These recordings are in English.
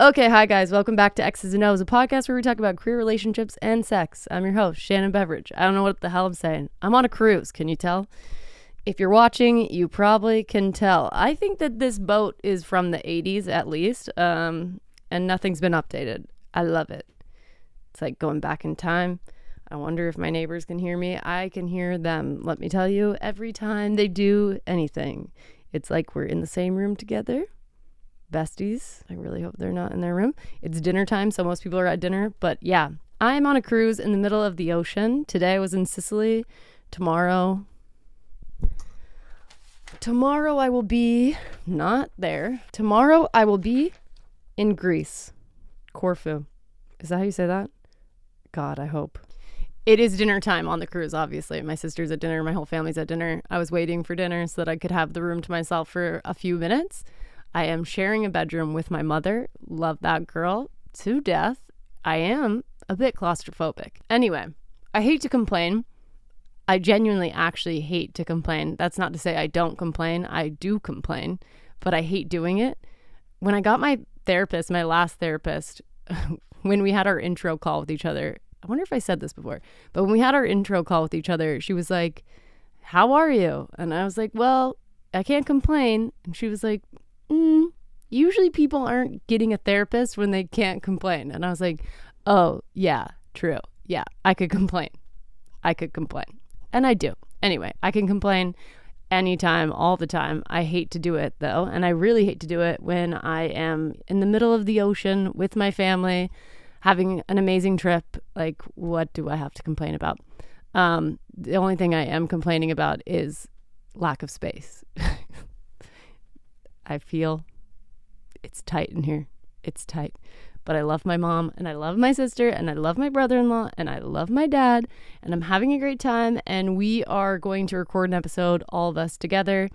Okay, hi guys. Welcome back to X's and O's, a podcast where we talk about career, relationships, and sex. I'm your host, Shannon Beveridge. I don't know what the hell I'm saying. I'm on a cruise. Can you tell? If you're watching, you probably can tell. I think that this boat is from the 80s at least, and nothing's been updated. I love it. It's like going back in time. I wonder if my neighbors can hear me. I can hear them. Let me tell you, every time they do anything, it's like we're in the same room together. Besties. I really hope they're not in their room. It's dinner time, so most people are at dinner. But yeah, I'm on a cruise in the middle of the ocean. Today I was in Sicily. Tomorrow I will be not there. Tomorrow I will be in Greece. Corfu. Is that how you say that? God, I hope. It is dinner time on the cruise, obviously. My sister's at dinner. My whole family's at dinner. I was waiting for dinner so that I could have the room to myself for a few minutes. I am sharing a bedroom with my mother. Love that girl to death. I am a bit claustrophobic. Anyway, I hate to complain. I genuinely actually hate to complain. That's not to say I don't complain. I do complain, but I hate doing it. When I got my therapist, my last therapist, when we had our intro call with each other, I wonder if I said this before, but when we had our intro call with each other, she was like, "How are you?" And I was like, "Well, I can't complain." And she was like, usually people aren't getting a therapist when they can't complain. And I was like, oh, yeah, true. Yeah, I could complain. And I do. Anyway, I can complain anytime, all the time. I hate to do it, though. And I really hate to do it when I am in the middle of the ocean with my family, having an amazing trip. Like, what do I have to complain about? The only thing I am complaining about is lack of space. I feel it's tight in here. It's tight. But I love my mom and I love my sister and I love my brother-in-law and I love my dad and I'm having a great time and we are going to record an episode, all of us together.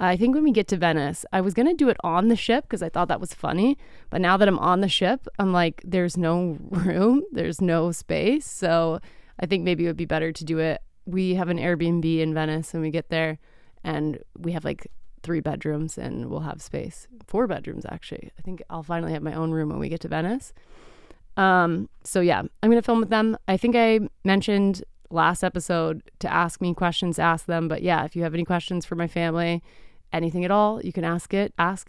I think when we get to Venice, I was going to do it on the ship because I thought that was funny. But now that I'm on the ship, I'm like, there's no room. There's no space. So I think maybe it would be better to do it. We have an Airbnb in Venice and we get there and we have like 3 bedrooms and we'll have space. 4 bedrooms, actually. I think I'll finally have my own room when we get to Venice. So yeah, I'm going to film with them. I think I mentioned last episode to ask me questions, ask them. But yeah, if you have any questions for my family, anything at all, you can ask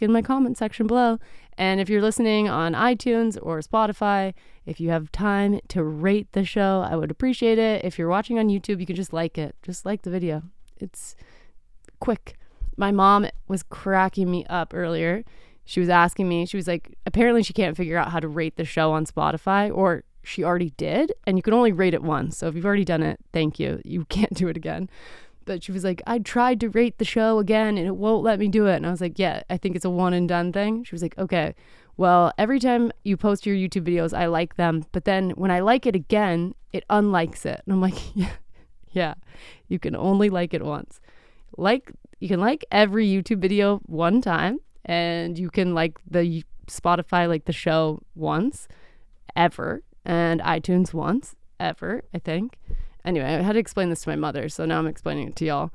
in my comment section below. And if you're listening on iTunes or Spotify, if you have time to rate the show, I would appreciate it. If you're watching on YouTube, you can just like it. Just like the video. It's quick. My mom was cracking me up earlier. She was asking me, she was like, apparently she can't figure out how to rate the show on Spotify, or she already did, and you can only rate it once. So if you've already done it, thank you. You can't do it again. But she was like, I tried to rate the show again and it won't let me do it. And I was like, yeah, I think it's a one and done thing. She was like, okay, well, every time you post your YouTube videos, I like them. But then when I like it again, it unlikes it. And I'm like, yeah, you can only like it once. You can like every YouTube video one time and you can like the Spotify, like the show once ever and iTunes once ever, I think. Anyway, I had to explain this to my mother, so now I'm explaining it to y'all.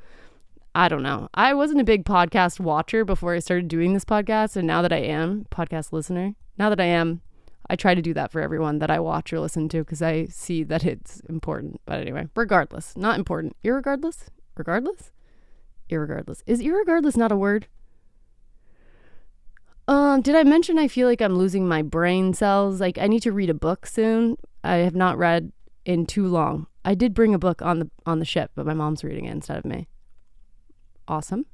I don't know. I wasn't a big podcast watcher before I started doing this podcast, and now that I am, podcast listener, I try to do that for everyone that I watch or listen to because I see that it's important. But anyway, regardless, not important. Irregardless? Regardless? Irregardless. Is irregardless not a word? Did I mention I feel like I'm losing my brain cells? Like I need to read a book soon. I have not read in too long. I did bring a book on the ship, but my mom's reading it instead of me. Awesome.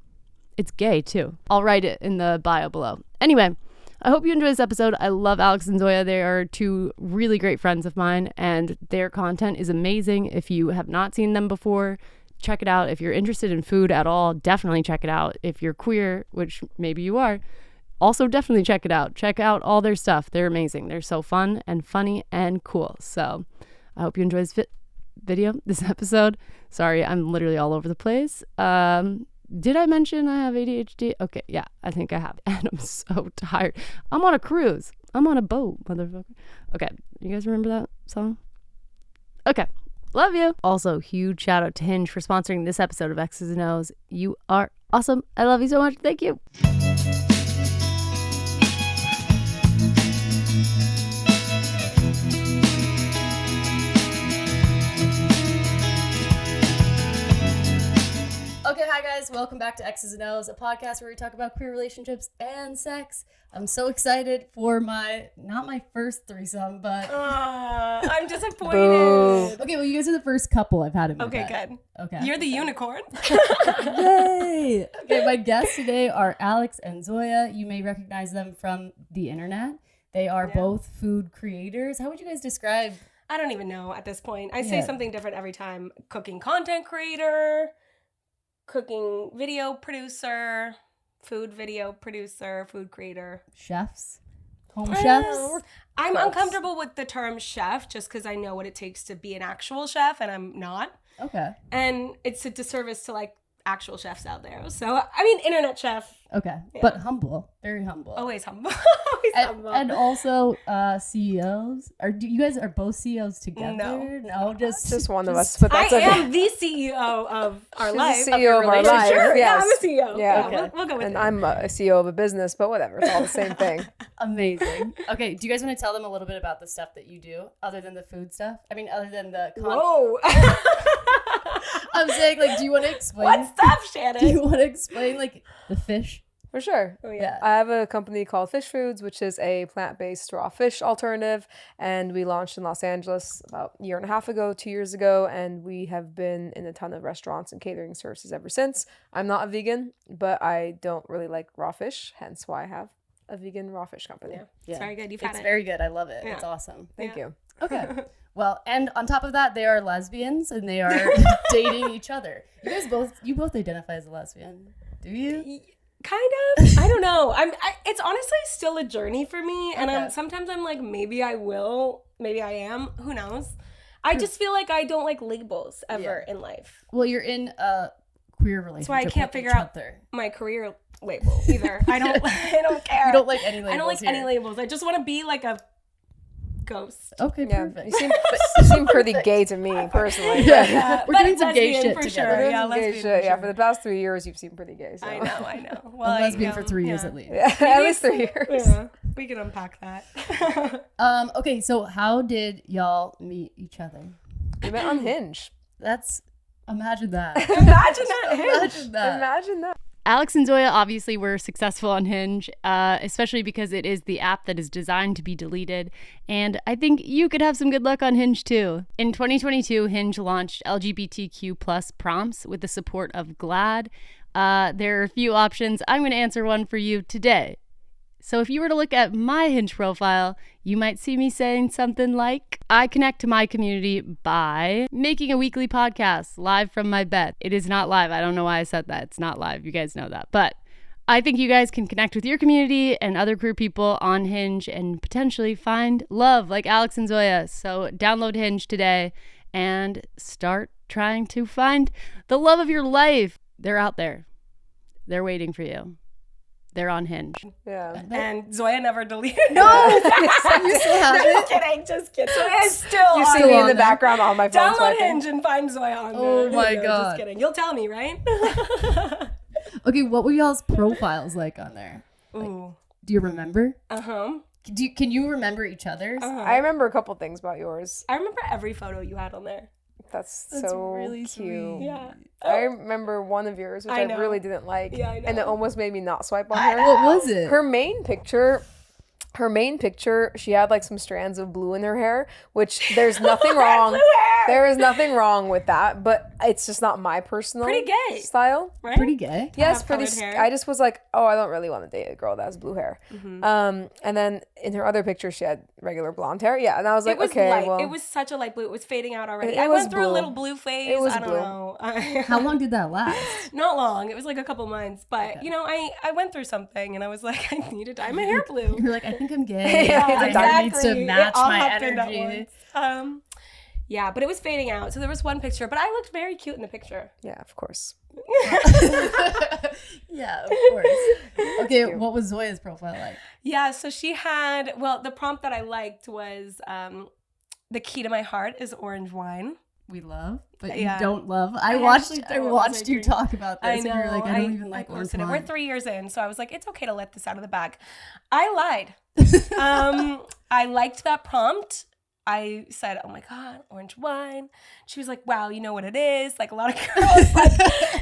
It's gay too. I'll write it in the bio below. Anyway, I hope you enjoy this episode. I love Alix and Zoya. They are 2 really great friends of mine and their content is amazing. If you have not seen them before, check it out. If you're interested in food at all, definitely check it out. If you're queer, which maybe you are, also definitely check it out. Check out all their stuff. They're amazing. They're so fun and funny and cool. So I hope you enjoy this episode. Sorry, I'm literally all over the place. Did I mention I have ADHD? Okay, yeah, I think I have. And I'm so tired. I'm on a cruise. I'm on a boat, motherfucker. Okay, you guys remember that song? Okay. Love you. Also, huge shout out to Hinge for sponsoring this episode of X's and O's. You are awesome. I love you so much. Thank you. guys, welcome back to X's and O's, a podcast where we talk about queer relationships and sex. I'm so excited for not my first threesome, but... I'm disappointed. Boo. Okay, well, you guys are the first couple I've had in my Okay, bed. good. Okay. You're the unicorn. Yay! Okay, my guests today are Alix and Zoya. You may recognize them from the internet. They are both food creators. How would you guys describe... I don't even know at this point. I say something different every time. Cooking content creator, cooking video producer, food video producer, food creator. Chefs? Home chefs? I'm uncomfortable with the term chef just because I know what it takes to be an actual chef and I'm not. Okay. And it's a disservice to like actual chefs out there. So, I mean, internet chef. Okay. Yeah. But humble. Very humble. Always humble. Always humble. And also CEOs. Do you guys are both CEOs together? No, just one of us. But I that's okay. am the CEO of our life. She's the CEO of our life. Sure. Yes. Yeah, I'm a CEO. Yeah. Okay. We'll go with And it. I'm a CEO of a business, but whatever. It's all the same thing. Amazing. Okay, do you guys want to tell them a little bit about the stuff that you do, other than the food stuff? I mean, other than the... Whoa. I'm saying, like, do you want to explain... What stuff, Shannon? Do you want to explain, like, the fish? For sure. Oh, Yeah. I have a company called Fysh Foods, which is a plant-based raw fish alternative. And we launched in Los Angeles about a year and a half ago, 2 years ago. And we have been in a ton of restaurants and catering services ever since. I'm not a vegan, but I don't really like raw fish. Hence why I have a vegan raw fish company. Yeah. It's very good. You've had It's it. very good. I love it. Yeah. It's awesome. Thank you. Okay. Well, and on top of that, they are lesbians and they are dating each other. You both identify as a lesbian, do you? Kind of. I don't know. It's honestly still a journey for me. And Okay. sometimes I'm like, maybe I will. Maybe I am. Who knows? I just feel like I don't like labels ever in life. Well, you're in a queer relationship. That's why I can't with figure each out other. my career label either. I don't care. You don't like any labels. I don't like here. any labels. I just want to be like a ghost. Okay, Yeah. perfect. You seem pretty gay to me, personally. Yeah. We're But doing some gay lesbian shit for together. sure. But Yeah, some gay lesbian shit. for Yeah, sure. for the past 3 years, you've seemed pretty gay. So. I know. Well, I'm lesbian for 3 years at least. Yeah, at least 3 years. Yeah, we can unpack that. Okay, so how did y'all meet each other? We met on Hinge. Imagine that. Imagine that. Imagine that. Imagine that. Alix and Zoya obviously were successful on Hinge, especially because it is the app that is designed to be deleted. And I think you could have some good luck on Hinge too. In 2022, Hinge launched LGBTQ plus prompts with the support of GLAAD. There are a few options. I'm going to answer one for you today. So if you were to look at my Hinge profile, you might see me saying something like, I connect to my community by making a weekly podcast live from my bed. It is not live. I don't know why I said that. It's not live. You guys know that. But I think you guys can connect with your community and other queer people on Hinge and potentially find love like Alix and Zoya. So download Hinge today and start trying to find the love of your life. They're out there. They're waiting for you. They're on Hinge. Yeah. And Zoya never deleted. No! You still have it? Just kidding. Zoya is still You on see me in there. the background on my phone Download swiping. Hinge and find Zoya on there. Oh my No, God. Just kidding. You'll tell me, right? Okay, what were y'all's profiles like on there? Ooh. Do you remember? Uh-huh. Can you remember each other's? I remember a couple things about yours. I remember every photo you had on there. That's so really cute. sweet. Yeah. I remember one of yours, which I I, know. really didn't like. Yeah, I know. And it almost made me not swipe on her. What was it? Her main picture, she had like some strands of blue in her hair, which there's nothing wrong. Blue hair! There is nothing wrong with that, but it's just not my personal Pretty gay. style. Right? Pretty gay. Yes, have pretty. colored hair. I just was like, oh, I don't really want to date a girl that has blue hair. And then in her other picture, she had regular blonde hair. Yeah, and I was like, It was okay, light. well, It was such a light blue. It was fading out already. It I was went through a blue. little blue phase. It was I don't blue. know. How long did that last? Not long. It was like a couple months. But, you know, I went through something and I was like, I need to dye my hair blue. You're like, I think I'm gay. Yeah, I need to Exactly. match It all my happened at energy. once. Yeah, but it was fading out. So there was one picture, but I looked very cute in the picture. yeah, of course. Yeah, of course. Okay, what was Zoya's profile like? Yeah, so she had, well, the prompt that I liked was the key to my heart is orange wine. We love, but Yeah. you don't love. I actually watched don't. you talk about this, I and know. you're like, I don't even like orange posted it. wine. We're 3 years in, so I was like, it's okay to let this out of the bag. I lied. I liked that prompt. I said, oh my God, orange wine. She was like, wow, you know what it is? Like a lot of girls like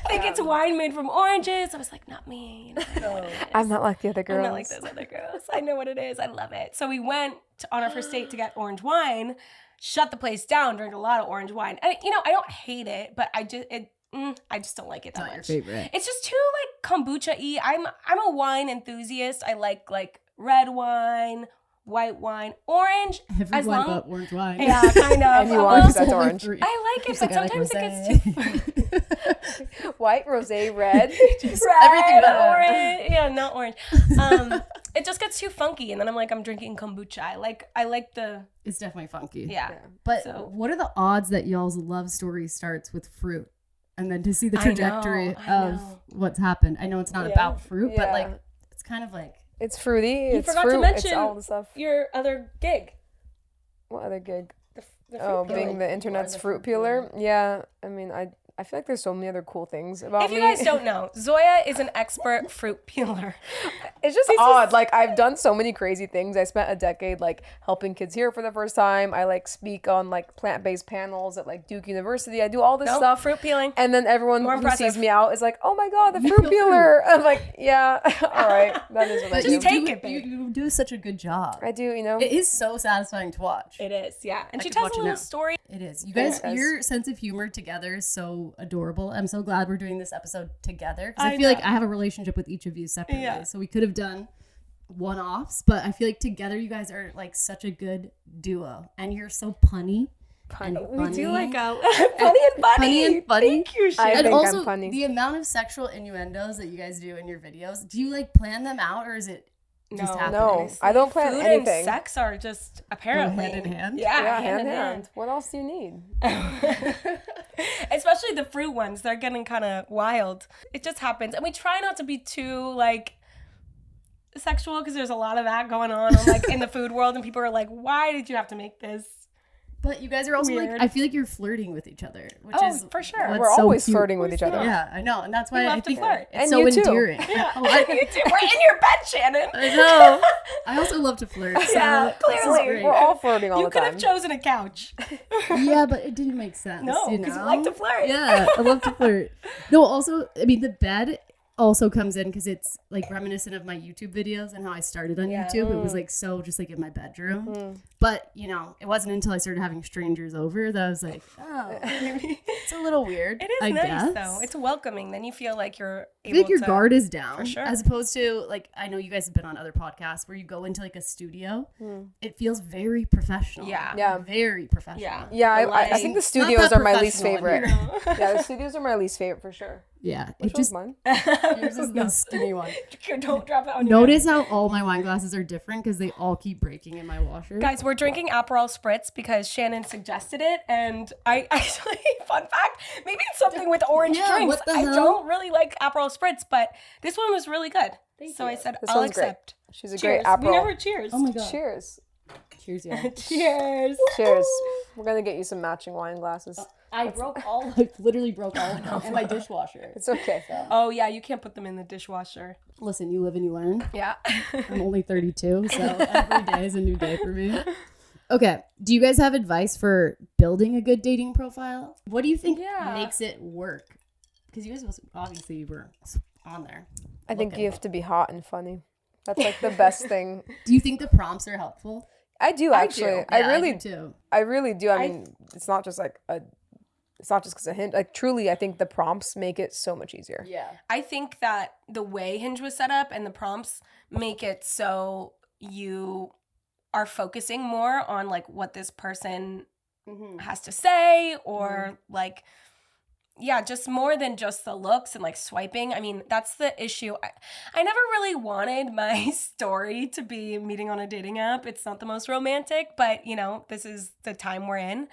think it's wine made from oranges. I was like, not me. I know what it is. I'm not like the other girls. I'm not like those other girls. I know what it is. I love it. So we went on our first date to get orange wine, shut the place down, drank a lot of orange wine. And, I don't hate it, but I just don't like it that much. Your favorite. It's just too like kombucha-y. I'm a wine enthusiast. I like red wine, white wine, orange. Everyone but orange wine. Yeah, kind of. And you want because that's orange. I like it, but sometimes it gets too white, rosé, red. just everything everything but orange. Yeah, not orange. It just gets too funky, and then I'm like, I'm drinking kombucha. I like the. It's definitely funky. Yeah. But so. What are the odds that y'all's love story starts with fruit, and then to see the trajectory of what's happened? I know it's not about fruit, but like it's kind of like. It's fruity. You it's forgot fruit. to mention it's all the stuff. your other gig. What other gig? The fruit being peeling. the internet's fruit peeler. Yeah, I mean, I feel like there's so many other cool things about If me. you guys don't know, Zoya is an expert fruit peeler. It's just odd. Like, I've done so many crazy things. I spent a decade like helping kids here for the first time. I like speak on like plant-based panels at like Duke University. I do all this stuff. Fruit peeling. And then everyone More who impressive. sees me out is like, "Oh my god, the fruit peeler!" I'm like, "Yeah, all right, that is what I do." Just take it, babe. You do such a good job. I do, you know. It is so satisfying to watch. It is, yeah. And she could tells watch a it little now. story. It is. You guys, Yes. your sense of humor together is so adorable. I'm so glad we're doing this episode together because I I feel like know. I have a relationship with each of you separately. Yeah. So we could have done one-offs, but I feel like together you guys are like such a good duo, and you're so punny. And We do like funny. a funny and funny. Funny and funny. Thank you, I Shannon. And think also I'm funny. the amount of sexual innuendos that you guys do in your videos. Do you like plan them out, or is it just happen? No, I don't plan Food anything. and sex are just apparently hand in hand? Yeah, Yeah, hand hand in in hand. hand. What else do you need? Especially the fruit ones, they're getting kind of wild. It just happens, and we try not to be too like sexual because there's a lot of that going on like in the food world, and people are like, "Why did you have to make this?" But you guys are also Weird. like, I feel like you're flirting with each other, which Oh, is for sure. what's We're so always cute. flirting with each other. Yeah, I know, and that's why We I love to think flirt. it's And so you too. endearing. Yeah, Oh, you too. We're in your bed, Shannon. I know. I also love to flirt. So Yeah, this is clearly. great. We're all flirting all You the could time. have chosen a couch. Yeah, but it didn't make sense. No, you 'cause you know? like to flirt. Yeah, I love to flirt. No, also, I mean, the bed also comes in because it's like reminiscent of my YouTube videos and how I started on YouTube. It was like so just like in my bedroom. But, you know, it wasn't until I started having strangers over that I was like, oh, it's a little weird. It is I nice guess. though. It's welcoming. Then you feel like you're I able feel like your to. guard is down, For sure. as opposed to like I know you guys have been on other podcasts where you go into like a studio. It feels very professional. Yeah. Yeah. very professional. Yeah. Yeah, The I think the lighting. studios that are my least professional, favorite. you Yeah, the studios are my least favorite for sure. yeah. Which It just one's mine? yours is the skinny one. Don't drop it on your Notice how all my wine glasses are different because they all keep breaking in my washer. Guys, we're drinking Aperol Spritz because Shannon suggested it, and I actually, fun fact, maybe it's something with orange Yeah, drinks. what the I hell? don't really like Aperol Spritz, but this one was really good. So I said, This I'll one's great. accept. She's a Cheers. great Aperol. We never cheers. Oh my god. Cheers. Cheers, yeah. Cheers. Cheers. We're gonna get you some matching wine glasses. I literally broke all of them in my dishwasher. It's okay. Oh, yeah, you can't put them in the dishwasher. Listen, you live and you learn. Yeah. I'm only 32, so every day is a new day for me. Okay, do you guys have advice for building a good dating profile? What do you think Yeah. makes it work? Because you guys obviously were on there. I think looking. you have to be hot and funny. That's like the best thing. Do you think the prompts are helpful? I do actually. I Yeah, really do too. I really do. I mean, it's not just like it's not just because a hint. Like truly, I think the prompts make it so much easier. Yeah. I think that the way Hinge was set up and the prompts make it so you are focusing more on like what this person has to say or like yeah, just more than just the looks and like swiping. I mean, that's the issue. I never really wanted my story to be meeting on a dating app. It's not the most romantic, but you know, this is the time we're in.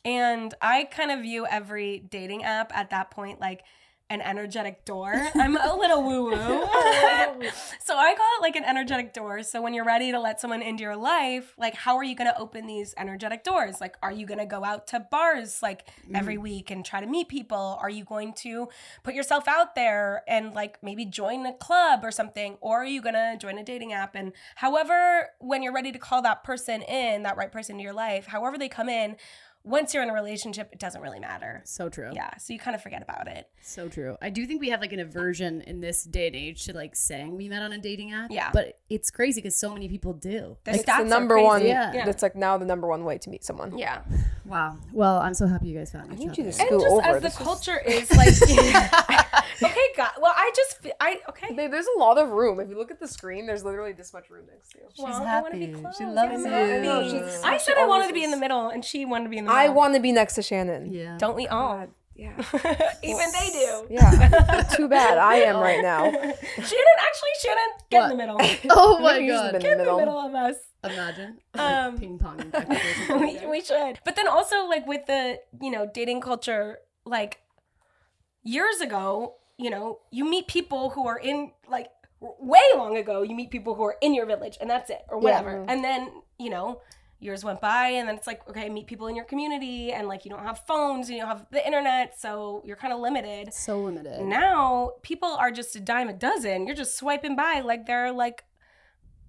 And I kind of view every dating app at that point like an energetic door. I'm a little woo-woo. So I call it like an energetic door. So when you're ready to let someone into your life, like how are you going to open these energetic doors? Like, are you going to go out to bars like every week and try to meet people? Are you going to put yourself out there and like maybe join a club or something? Or are you going to join a dating app? And however, when you're ready to call that person in, that right person into your life, however they come in, once you're in a relationship, it doesn't really matter. So true. Yeah, so you kind of forget about it. So true. I do think we have like an aversion in this day and age to like saying we met on a dating app. Yeah. But it's crazy because so many people do. The It's stats the are number crazy. one. Yeah. That's like now the number one way to meet someone. Yeah. Wow. Well, I'm so happy you guys found each need other. you to And Scoot just over. as This the is- culture is like, okay, God. Well, okay. Babe, there's a lot of room. If you look at the screen, there's literally this much room next to you. She's Well, I happy. wanna be close. She loves I'm you. happy. No, she's- I she said I wanted always to be in is. the middle, and she wanted to be in the I middle. want to be next to Shannon. Yeah. Don't we all? Yeah. Even they do. Yeah. Too bad. I am right now. Shannon, get in the middle. Oh my Maybe you should've god. been Get in the middle of us. Imagine. Um, Ping pong. we should. But then also like with the, dating culture, like years ago, you meet people who are in like way long ago, you meet people who are in your village and that's it or whatever. And then, years went by and then it's like, okay, meet people in your community and like you don't have phones and you don't have the internet, so you're kind of limited. So limited. Now people are just a dime a dozen. You're just swiping by like they're like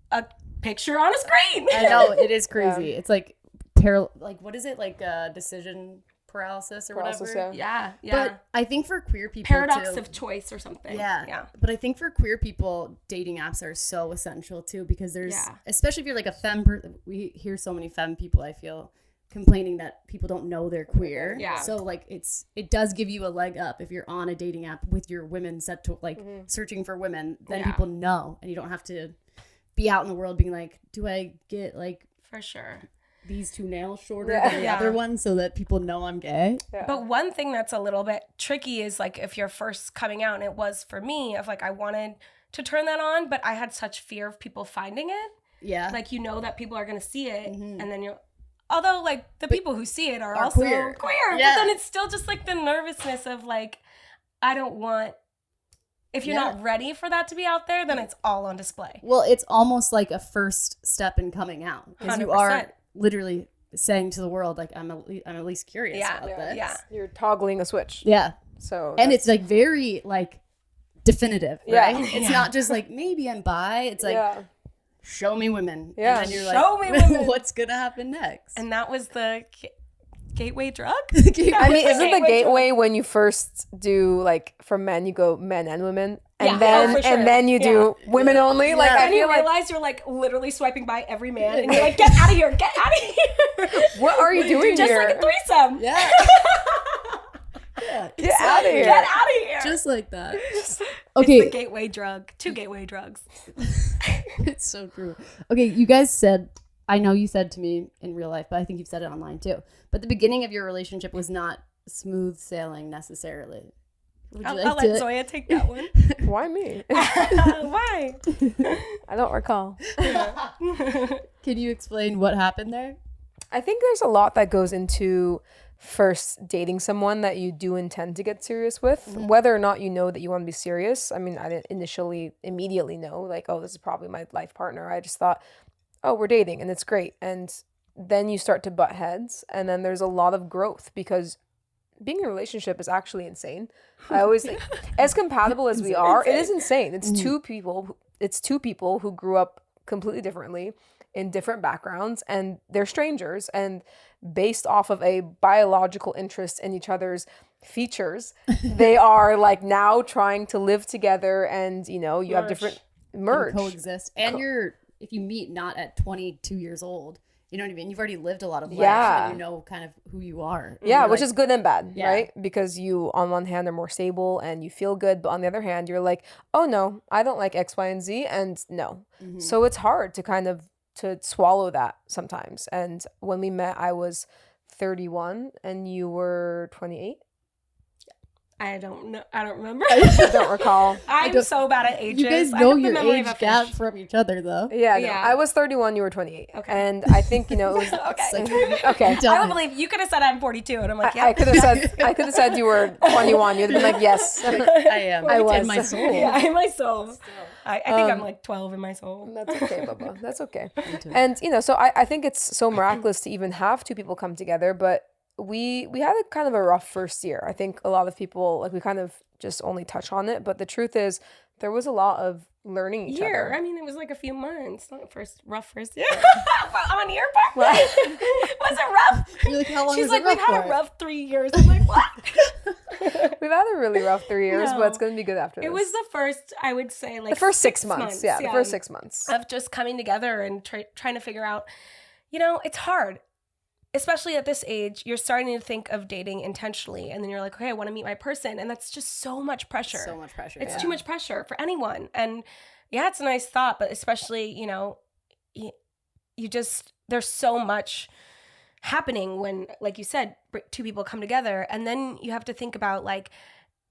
a picture on a screen. I know, it is crazy. It's like what is it? Like decision paralysis or Paralysis, whatever. Yeah. But I think for queer people Paradox too, of choice or something. Yeah. Yeah. But I think for queer people, dating apps are so essential too because there's, Yeah. especially if you're like a femme, we hear so many femme people, I feel, complaining that people don't know they're queer. Yeah. So like it does give you a leg up if you're on a dating app with your women set to like searching for women, then Yeah. people know and you don't have to be out in the world being like, do I get like For sure. these two nails shorter Yeah. than the Yeah. other one so that people know I'm gay? Yeah. But one thing that's a little bit tricky is like if you're first coming out, and it was for me, of like I wanted to turn that on, but I had such fear of people finding it. Yeah. Like that people are gonna see it, and then although like the people who see it are also queer. queer, Yeah. but then it's still just like the nervousness of like I don't want. If you're not ready for that to be out there, then it's all on display. Well, it's almost like a first step in coming out because you 100%. are literally saying to the world, like, I'm at least curious about this. Yeah. You're toggling a switch. Yeah. So And it's like very like definitive, Yeah. right? It's not just like maybe I'm bi. It's like yeah. show me women. Yeah. And then you're Show like, me women. what's gonna happen next? And that was the gateway drug. I mean, the isn't the gateway gateway when you first do like for men, you go men and women, and Yeah. then Oh, for sure. and then you do women only? Like I And you feel like, realize you're like literally swiping by every man, and you're like, get out of here, get out of here. what are you doing Just here? like a threesome. Yeah. Yeah. Get out of here. Get out of here. Just like that. It's the Okay. gateway drug. 2 gateway drugs. It's so true. Okay, you guys said, I know you said to me in real life, but I think you've said it online too. But the beginning of your relationship was not smooth sailing necessarily. Would you I'll like let to? Zoya take that one. Why me? Why? I don't recall. Can you explain what happened there? I think there's a lot that goes into first dating someone that you do intend to get serious with, whether or not you know that you want to be serious. I mean, I didn't immediately know like, oh, this is probably my life partner. I just thought, oh, we're dating and it's great. And then you start to butt heads, and then there's a lot of growth because being in a relationship is actually insane. I always think, as compatible as we are, it is insane. It's two people. It's two people who grew up completely differently in different backgrounds, and they're strangers, and based off of a biological interest in each other's features, they are like now trying to live together, and you have different merge. Coexist. And if you meet not at 22 years old, you know what I mean? You've already lived a lot of life Yeah. and you know kind of who you are. And Yeah, you're which like, is good and bad, Yeah. right? Because you, on one hand, are more stable and you feel good, but on the other hand, you're like, oh no, I don't like X, Y, and Z, and no. So it's hard to kind of to swallow that sometimes. And when we met, I was 31 and you were 28. I don't know. I don't remember. I don't recall. I'm so bad at ages. You guys I know have the your memory age of a gap fish. from each other, though. Yeah, no, Yeah. I was 31, you were 28. Okay. And I think, it was... Okay. Okay. I would believe you could have said I'm 42, and I'm like, yeah. I could have said you were 21. You'd have been like, yes. I am. I was. In my soul. Yeah, in my soul. I think I'm like 12 in my soul. That's okay, Bubba. That's okay. And, so I think it's so miraculous to even have two people come together, but we had a kind of a rough first year. I think a lot of people, like, we kind of just only touch on it, but the truth is there was a lot of learning each other. I mean, it was like a few months. Not rough first year. On your part? Was it rough? You're like, how long She's was like, it rough we've had for? a rough 3 years. I'm like, what? We've had a really rough 3 years, No. but it's going to be good after this. It was the first, I would say, like the first 6 months. Yeah, the first 6 months. Of just coming together and trying to figure out, it's hard. Especially at this age, you're starting to think of dating intentionally. And then you're like, okay, I want to meet my person. And that's just so much pressure. So much pressure. It's too much pressure for anyone. And yeah, it's a nice thought, but especially, you just, there's so much happening when, like you said, two people come together. And then you have to think about, like,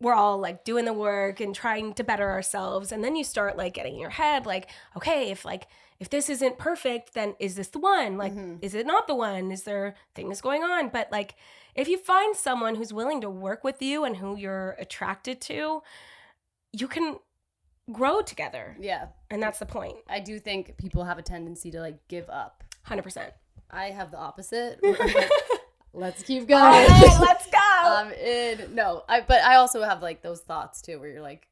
we're all like doing the work and trying to better ourselves. And then you start like getting in your head, like, okay, if this isn't perfect, then is this the one? Like, is it not the one? Is there things going on? But like, if you find someone who's willing to work with you and who you're attracted to, you can grow together. Yeah. And that's the point. I do think people have a tendency to like give up. 100%. I have the opposite. Where I'm like, let's keep going. All right, let's go. But I also have like those thoughts too, where you're like,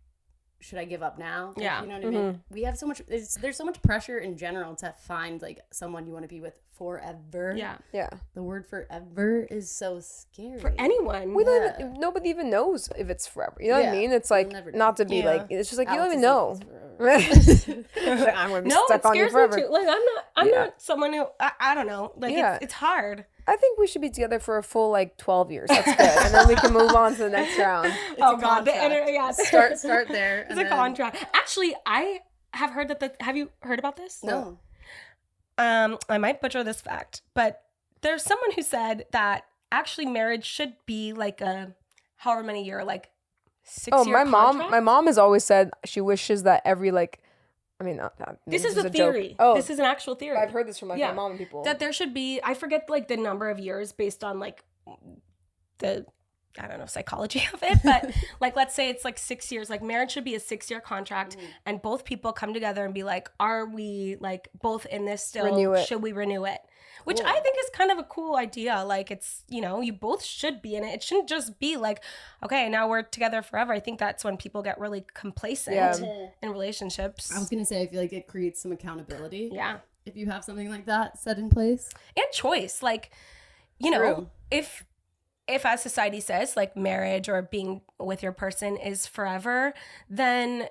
should I give up now? Like, Yeah. you know what I mean? We have so much, there's so much pressure in general to find like someone you want to be with forever. Yeah. Yeah. The word forever is so scary. For anyone. Nobody even knows if it's forever. You know what I mean? It's like, never know. not to be Yeah. like, it's just like, you don't Alex even is know. like, Like, I'm going to be No, stuck it on you scares me forever. too. Like, I'm not someone who, I don't know. Like, Yeah. it's hard. I think we should be together for a full, 12 years. That's good. And then we can move on to the next round. Oh, God. Yeah. Start there. It's a contract. Actually, I have heard have you heard about this? No. I might butcher this fact, but there's someone who said that actually marriage should be like a however many year, like 6-year contract. my mom has always said she wishes that every This is a a theory. joke. Oh, This is an actual theory. I've heard this from my mom and people. That there should be, I forget like the number of years based on like the, I don't know, psychology of it, but like, let's say it's like 6 years, like marriage should be a 6-year contract and both people come together and be like, are we like both in this still? Renew it. Should we renew it? Which I think is kind of a cool idea. Like it's, you both should be in it. It shouldn't just be like, okay, now we're together forever. I think that's when people get really complacent in relationships. I was going to say, I feel like it creates some accountability. Yeah. If you have something like that set in place. And choice. Like, True. if as society says like marriage or being with your person is forever, then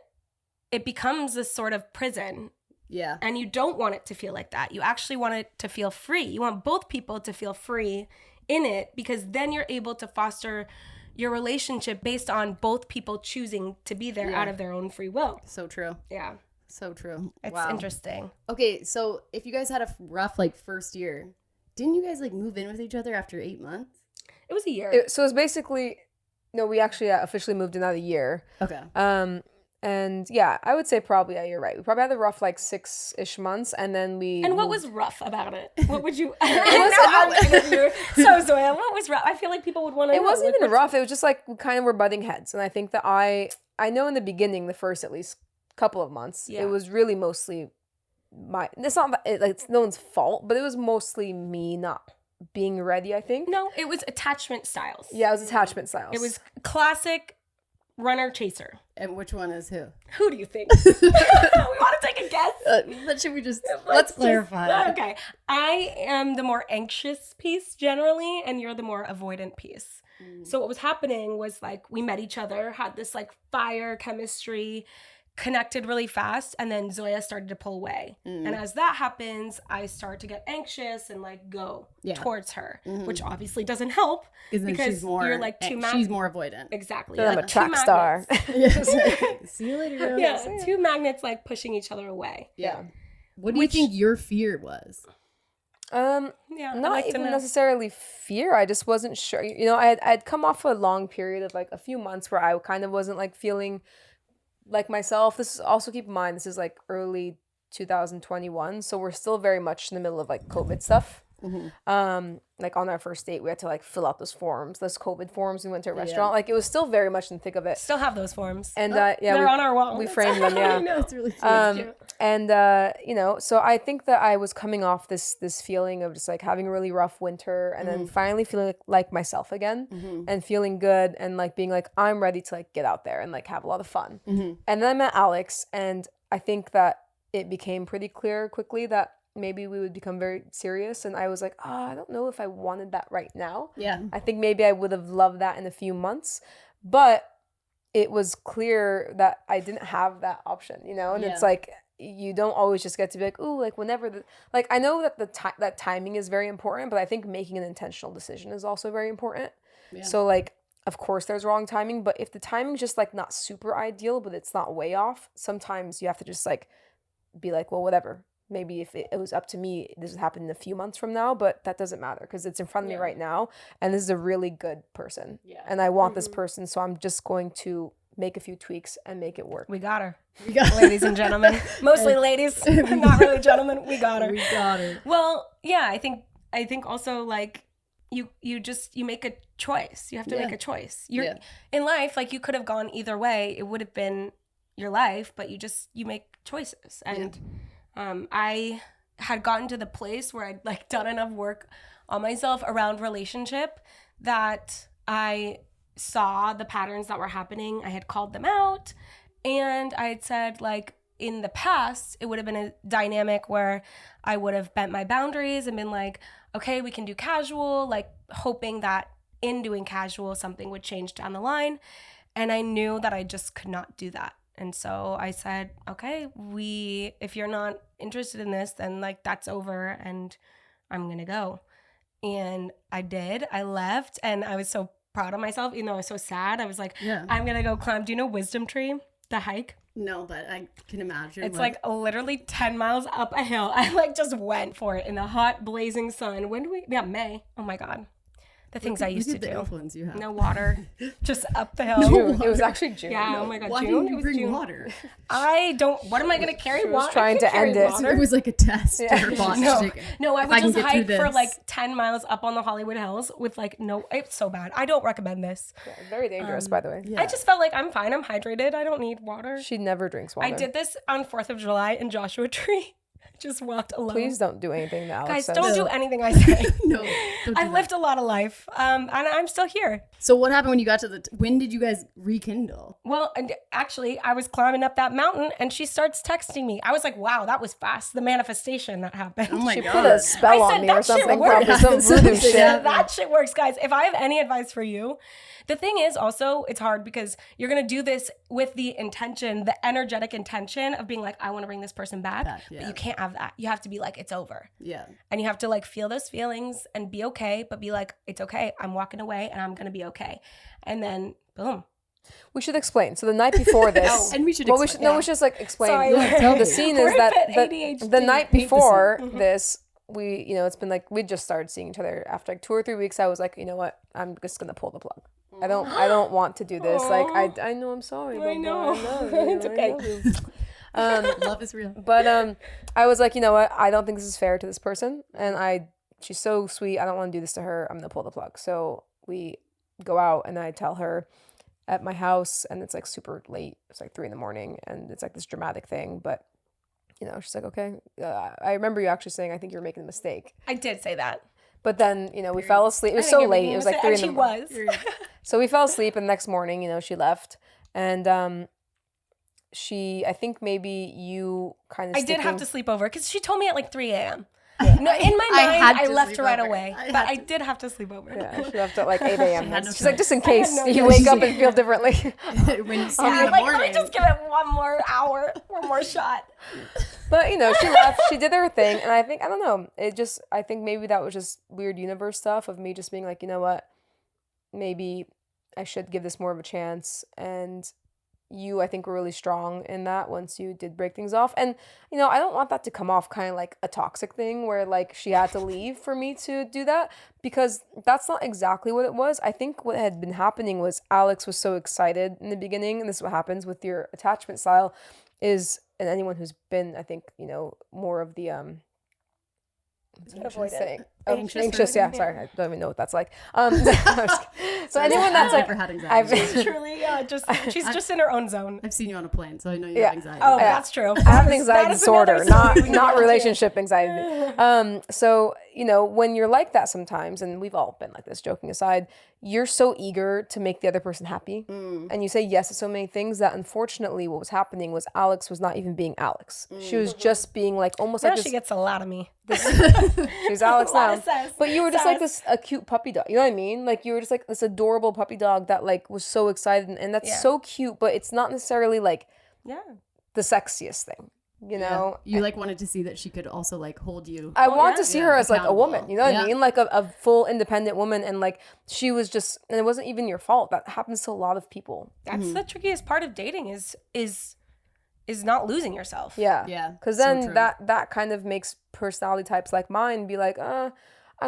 it becomes this sort of prison. Yeah. And you don't want it to feel like that. You actually want it to feel free. You want both people to feel free in it because then you're able to foster your relationship based on both people choosing to be there out of their own free will. So true. Yeah. So true. It's interesting. Okay, so if you guys had a rough first year, didn't you guys move in with each other after 8 months? It was a year. So it's basically, no, we actually officially moved in a year. Okay. And yeah, I would say probably, yeah, you're right. We probably had a rough 6-ish months, and then we. And what moved. was rough about it? What would you? So Zoya, what was rough? I feel like people would want to. It wasn't even rough. It was just we kind of were butting heads, and I think that I know in the beginning, the first at least couple of months, it was really mostly my. It's not that it's no one's fault, but it was mostly me not being ready. I think. No, it was attachment styles. Yeah, it was attachment styles. It was classic runner chaser. And which one is who? Who do you think? We want to take a guess. But should we let's clarify? Okay. I am the more anxious piece generally, and you're the more avoidant piece. So what was happening was we met each other, had this fire chemistry, connected really fast, and then Zoya started to pull away. And as that happens, I start to get anxious and go towards her, which obviously doesn't help because you're two magnets. She's more avoidant. Exactly. I'm a track star. See you later, girl. Yeah, two magnets pushing each other away. Yeah. What do you think your fear was? Yeah, I'd Not like to even know. necessarily fear. I just wasn't sure. You know, I'd come off a long period of like a few months where I kind of wasn't like feeling like myself. This is also, keep in mind, this is like early 2021, so we're still very much in the middle of like COVID stuff. Like on our first date, we had to like fill out those forms, those COVID forms. We went to a restaurant. Like it was still very much in the thick of it. Still have those forms. And yeah, they're on our wall. We framed them. Yeah, That's really cute. and you know, so I think that I was coming off this feeling of just like having a really rough winter, and then finally feeling like myself again, and feeling good, and like being like, I'm ready to like get out there and like have a lot of fun. And then I met Alix, and I think that it became pretty clear quickly that maybe we would become very serious. And I was like, I don't know if I wanted that right now. Yeah. I think maybe I would have loved that in a few months, but it was clear that I didn't have that option, you know? And it's like, you don't always just get to be like, ooh, like whenever like, I know that that timing is very important, but I think making an intentional decision is also very important. Yeah. So like, of course there's wrong timing, but if the timing's just like not super ideal, but it's not way off, sometimes you have to just like be like, well, whatever. Maybe if it was up to me, this would happen in a few months from now, but that doesn't matter because it's in front of me right now. And this is a really good person. Yeah. And I want this person. So I'm just going to make a few tweaks and make it work. We got her. Ladies and gentlemen. Mostly ladies. Not really gentlemen. We got her. We got her. Well, yeah, I think also like you make a choice. You have to make a choice. In life, like you could have gone either way. It would have been your life, but you make choices. And I had gotten to the place where I'd like done enough work on myself around relationship that I saw the patterns that were happening. I had called them out, and I had said like in the past, it would have been a dynamic where I would have bent my boundaries and been like, okay, we can do casual, like hoping that in doing casual, something would change down the line. And I knew that I just could not do that. And so I said, okay, if you're not interested in this, then like that's over and I'm going to go. And I did. I left and I was so proud of myself, even though I was so sad. I was like, I'm going to go climb. Do you know Wisdom Tree, the hike? No, but I can imagine. It's like literally 10 miles up a hill. I like just went for it in the hot blazing sun. May. Oh my God. The things I used to do. Influence you have. No water, just up the hill. It was actually June. Yeah, oh my God, Why June? didn't you bring water? What am I going to carry? She was trying to end it. It was like a test. No, I would just hike for like 10 miles up on the Hollywood Hills with like it's so bad. I don't recommend this. Yeah, very dangerous, by the way. Yeah. I just felt like I'm fine. I'm hydrated. I don't need water. She never drinks water. I did this on 4th of July in Joshua Tree. Just walked alone. Please don't do anything that Alix says. Guys, don't do anything I say. No. I lived a lot of life. And I'm still here. So what happened when you got to when did you guys rekindle? Well, actually, I was climbing up that mountain and she starts texting me. I was like, wow, that was fast. The manifestation that happened. Oh my God. She put a spell on me or something. Probably some voodoo shit. That shit works, guys. If I have any advice for you, the thing is also, it's hard because you're going to do this with the intention, the energetic intention of being like, I want to bring this person back. But you can't have that. You have to be like, it's over. Yeah. And you have to like feel those feelings and be okay, but be like, it's okay. I'm walking away and I'm going to be okay. And then boom. We should explain. So the night before this, and we should explain. We should just like explain. Sorry, the scene is that the night before this, it's been like we just started seeing each other after like 2 or 3 weeks. I was like, you know what, I'm just gonna pull the plug. I don't want to do this. Like I know I'm sorry. I know. It's okay. Love is real. But I was like, you know what, I don't think this is fair to this person, and she's so sweet. I don't want to do this to her. I'm gonna pull the plug. So we go out and I tell her at my house, and it's like super late. It's like 3 a.m, and it's like this dramatic thing. But she's like, okay. I remember you actually saying, I think you're making a mistake. I did say that. But then, we fell asleep. It was so late. It was like 3 in the morning. She was. So we fell asleep, and the next morning, she left. And I think maybe you kind of I did have to sleep over because she told me at like 3 a.m. Yeah. No, in my mind, I left right away. But I did have to sleep over. Yeah, she left at like 8 a.m. She's like, just in case you wake up and feel differently. When you see me in the morning. Let me just give it one more hour, one more shot. But, she left. She did her thing. And I don't know. I think maybe that was just weird universe stuff of me just being like, you know what? Maybe I should give this more of a chance. And you, I think, were really strong in that once you did break things off. And, you know, I don't want that to come off kind of like a toxic thing where like she had to leave for me to do that, because that's not exactly what it was. I think what had been happening was Alix was so excited in the beginning, and this is what happens with your attachment style is, and anyone who's been, I think, you know, more of the anxious, yeah. Sorry, I don't even know what that's like. So anyone that's like, never had anxiety. Truly, she's just in her own zone. I've seen you on a plane, so I know you have anxiety. Oh, that's true. I have an anxiety That is disorder, another story. not relationship anxiety. So, you know, when you're like that sometimes, and we've all been like this, joking aside, you're so eager to make the other person happy, and you say yes to so many things that unfortunately what was happening was Alix was not even being Alix. She was just being like almost Now like this. she gets a lot of me. She's Alix A lot now. of sass. But you were just like Sass. a cute puppy dog. You know what I mean? Like you were just like this adorable puppy dog that like was so excited, and that's so cute, but it's not necessarily like the sexiest thing. You know, you like wanted to see that she could also like hold you. I want to see her as like a woman, accountable. you know what I mean? Like a full independent woman, and like she was just, and it wasn't even your fault. That happens to a lot of people. That's the trickiest part of dating is not losing yourself. Yeah. Because so then true. that kind of makes personality types like mine be like, I'm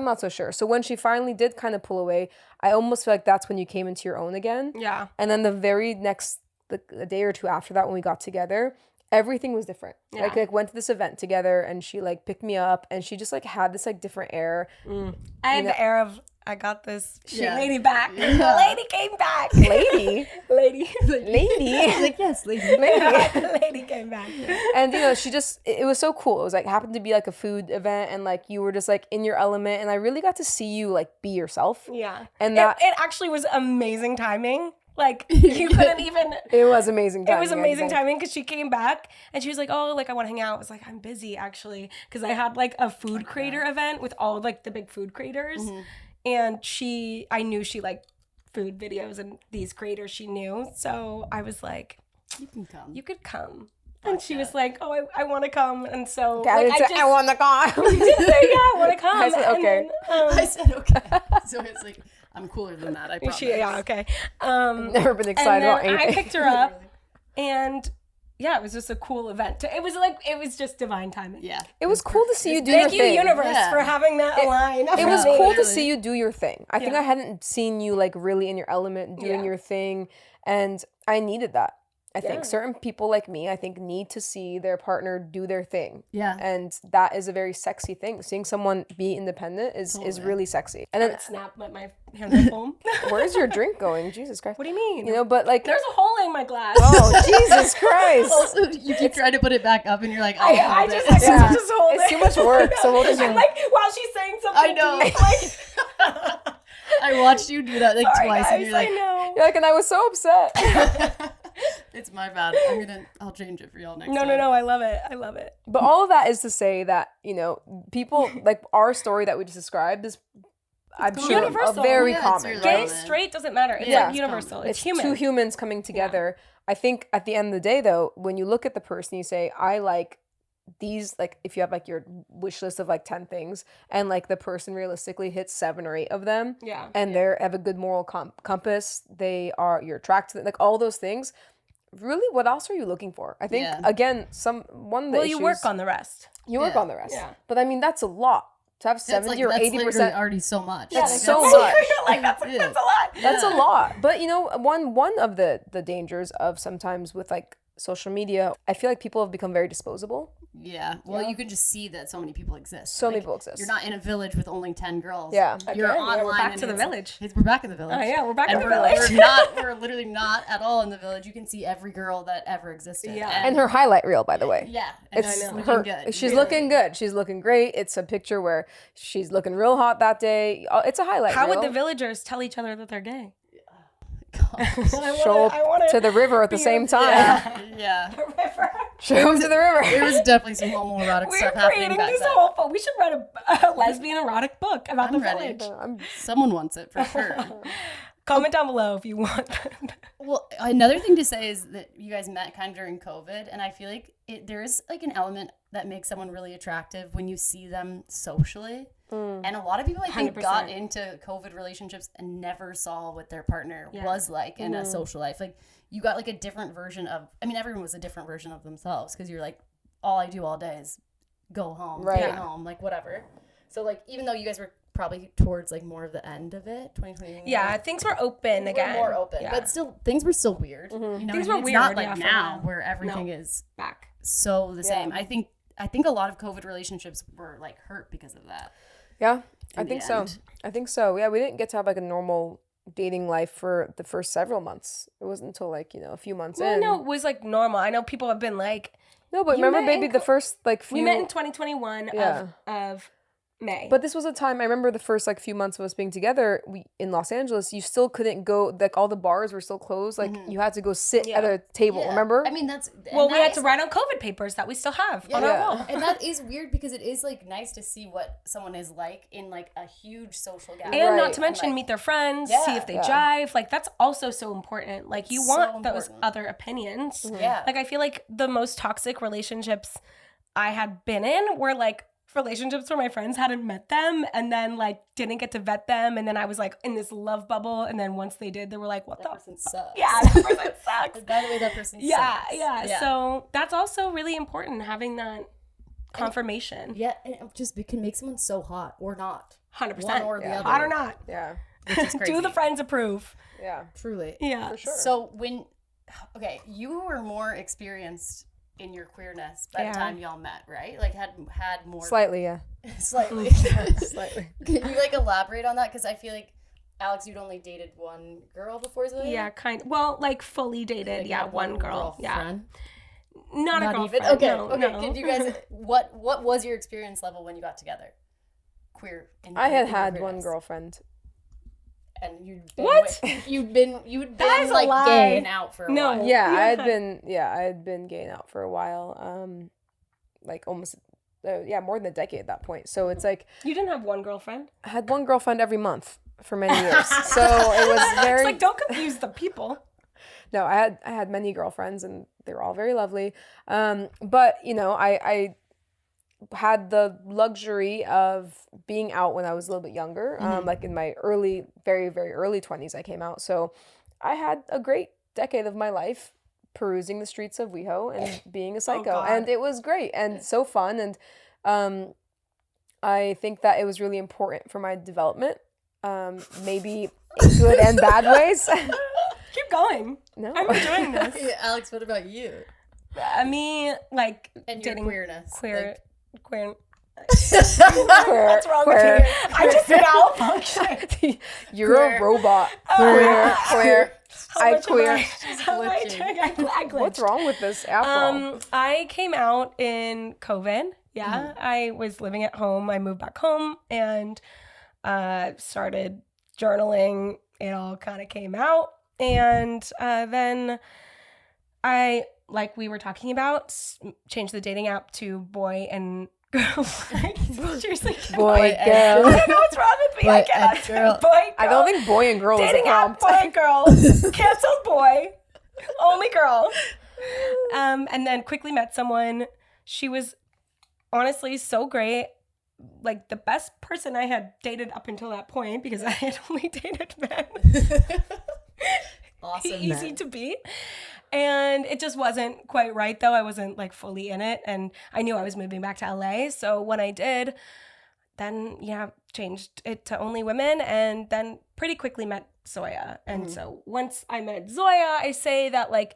not so sure. So when she finally did kind of pull away, I almost feel like that's when you came into your own again. Yeah. And then the very next, a day or two after that, when we got together, everything was different. Yeah. Like went to this event together, and she like picked me up, and she just like had this like different air. I had the air of, I got this Yeah. lady back. The lady came back. Lady. Lady. Like, yes, lady. The lady came back. And you know, she just, it was so cool. It was like happened to be like a food event, and like you were just like in your element, and I really got to see you like be yourself. Yeah. And that it actually was amazing timing. Like you couldn't even. it was amazing timing. It was I'd amazing say. timing because she came back and she was like, "Oh, like I want to hang out." I was like, "I'm busy actually," because I had like a food creator event with all like the big food creators, and I knew she liked food videos and these creators she knew, so I was like, You can come. "You could come." And she was like, "Oh, I want to come," and so I like, didn't say, I want to go. I did say, "Yeah, I want to come." I said, And okay. then, I said okay. So it's like, I'm cooler than that. I promise. okay. Never been And excited then about anything. I picked her up, and yeah, it was just a cool event. It was just divine timing. Yeah. It was cool to see you do your Thank you, thing. universe, Yeah. for having that align. It was Yeah, cool to literally. see you do your thing. I think Yeah. I hadn't seen you like really in your element doing Yeah. your thing, and I needed that. I think Yeah. certain people like me, I think, need to see their partner do their thing. Yeah. And that is a very sexy thing. Seeing someone be independent is really sexy. And I then would snap, but my hands are full. where's your drink going? Jesus Christ. What do you mean? You know, but like There's a hole in my glass. oh, Jesus Christ. Also, you keep trying to put it back up, and you're like, I hold just it. like Yeah. just hold It's it. too much work, so we'll just- I'm like while she's saying something. I know. deep, like, I watched you do that like sorry, twice, guys, and you're like, I know. You're like, and I was so upset. it's my bad. I'll change it for y'all next No, time. I love it. I love it. But all of that is to say that, you know, people like our story that we just described is, I'm sure, universal. very Yeah, it's common. very right? Gay, relevant. straight doesn't matter. It's Yeah. like universal. It's It's human. two humans coming together. I think at the end of the day, though, when you look at the person, you say, I like these, like if you have like your wish list of like 10 things, and like the person realistically hits 7 or 8 of them, Yeah. and they have a good moral compass, you're attracted to them, like all those things. Really, what else are you looking for? I think Yeah. again, one of the Well, issues, you work on the rest. you work Yeah. on the rest. Yeah. But I mean, that's a lot to have That's 70 like, or that's 80%. literally already so much. That's Like, so that's- much. Like that's a lot. That's Yeah. a lot. But you know, one of the dangers of sometimes with like social media, I feel like people have become very disposable. Yeah. Well, you can just see that so many people exist. So many people exist. You're not in a village with only 10 girls. Yeah. You're Again, yeah, online. we're back and to the it's- village. We're back in the village. Oh yeah, we're back And in the we're, village. we're literally not at all in the village. You can see every girl that ever existed. Yeah. And her highlight reel, by the way. Yeah. And It's she's looking her. good. She's Yeah. looking good. She's looking great. It's a picture where she's looking real hot that day. It's a highlight How reel. would the villagers tell each other that they're gay? show I wanna up to the river at the be same a- time? Yeah. Show up to the river. There was definitely some homoerotic We're stuff happening creating back this then. whole. We should write a lesbian erotic book about the I'm ready. village. Someone wants it for sure. Comment down below if you want. Well, another thing to say is that you guys met kind of during COVID, and I feel like there is like an element that makes someone really attractive when you see them socially. And a lot of people, I think, 100%. got into COVID relationships and never saw what their partner was like in a social life. Like, you got like a different version of, I mean, everyone was a different version of themselves, because you're like, all I do all day is go home, get home, like whatever. So like, even though you guys were probably towards like more of the end of it, 2020. Yeah, things were open again. More open, but still, things were still weird. You know, Things what I were mean? It's not weird, like for now where everything is back. so the same. I think a lot of COVID relationships were like hurt because of that. Yeah, I In the think so. end. I think so. Yeah, we didn't get to have like a normal dating life for the first several months. It wasn't until like, a few months Well, in. no, it was like normal. I know people have been like, No, but You remember, met in baby, the first like few. we met in 2021 Yeah. of May. But this was a time, I remember the first like few months of us being together, we in Los Angeles, you still couldn't go, like all the bars were still closed. Like you had to go sit at a table, remember? I mean, that's well, we had to write on COVID papers that we still have on our wall. And that is weird, because it is like nice to see what someone is like in like a huge social gathering. And not Right. to mention like, meet their friends, see if they Yeah. jive. Like, that's also so important. Like, you So want those important. other opinions. Yeah. Like, I feel like the most toxic relationships I had been in were like relationships where my friends hadn't met them and then like didn't get to vet them, and then I was like in this love bubble, and then once they did, they were like, what that the person sucks. yeah, that person sucks. By the way, that person Yeah, sucks. yeah. So that's also really important, having that confirmation. Yeah, and it just can make someone so hot or not. 100%. One or the other. Hot or not. Yeah. Which is crazy. Do the friends approve? Yeah. Truly. Yeah. For sure. So okay, you were more experienced in your queerness by the time y'all met, right? Like had more Slightly, yeah. slightly. Slightly. Can you like elaborate on that? Because I feel like, Alex, you'd only dated one girl before Zoya? Yeah, kind of. Well, like fully dated. Like, you Yeah, had one girl. Yeah. girlfriend? Not a Not girlfriend. even? Okay, No, okay. no. Could you guys, what was your experience level when you got together? I had in your one queerness? girlfriend. And you'd been What? you'd been That is a like lie. gaying out for a No. while. Yeah, I Yeah. had been gaying out for a while. Like almost more than a decade at that point. So it's like You didn't have one girlfriend? I had one girlfriend every month for many years. So it was very It's like, don't confuse the people. No, I had many girlfriends and they were all very lovely. But I had the luxury of being out when I was a little bit younger. Like in my very, very early 20s, I came out. So I had a great decade of my life perusing the streets of WeHo and being a psycho. God. And it was great and so fun. And I think that it was really important for my development. Maybe in good and bad ways. Keep going. No. I'm enjoying this. Yeah, Alex, what about you? Me, like, And your dating queerness. queer. Queer, What's wrong queer. with you? I just malfunction. You're a Queer. robot. Oh. Queer. I much am queer. How am I glitching. doing? I glitched. What's wrong with this afro? I came out in COVID. Yeah, I was living at home. I moved back home and started journaling. It all kind of came out. And then I, like we were talking about, changed the dating app to boy and girl. Seriously. Boy, I girl. don't know what's wrong with me. I Boy cannot and say girl. boy, girl. I don't think boy and girl is a Dating app, prompt. boy, girl. Canceled boy. Only girl. And then quickly met someone. She was honestly so great. Like the best person I had dated up until that point, because I had only dated men. Awesome. Easy man. to beat. And it just wasn't quite right though. I wasn't like fully in it. And I knew I was moving back to LA. So when I did, then changed it to only women, and then pretty quickly met Zoya. And so once I met Zoya, I say that like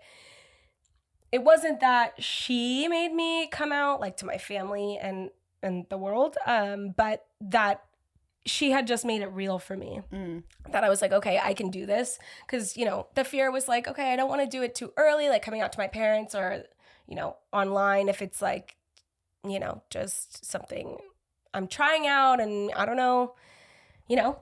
it wasn't that she made me come out like to my family and the world, but that she had just made it real for me. That I was like, okay, I can do this. Because, the fear was like, okay, I don't want to do it too early, like coming out to my parents or, online if it's like, just something I'm trying out and I don't know,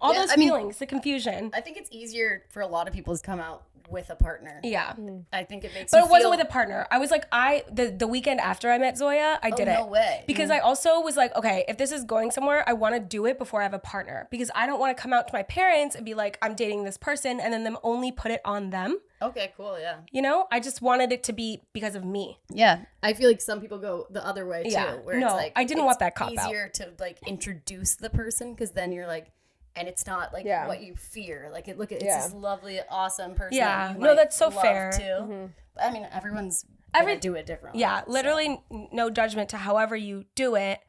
all those feelings, the confusion. I think it's easier for a lot of people to come out with a partner. Yeah. I think it makes But you it wasn't feel- with a partner. I was like, the weekend after I met Zoya, I did it. no way. Because I also was like, okay, if this is going somewhere, I want to do it before I have a partner. Because I don't want to come out to my parents and be like, I'm dating this person, and then them only put it on them. Okay, cool, yeah. You know, I just wanted it to be because of me. Yeah, I feel like some people go the other way too, where No, it's like I didn't want that cop out. easier to like introduce the person because then you're like, and it's not like what you fear. Like it's this lovely, awesome person. Yeah, that you no, might that's so love fair. Too. But, I mean, everyone's gonna do it differently. Yeah, literally no judgment to however you do it.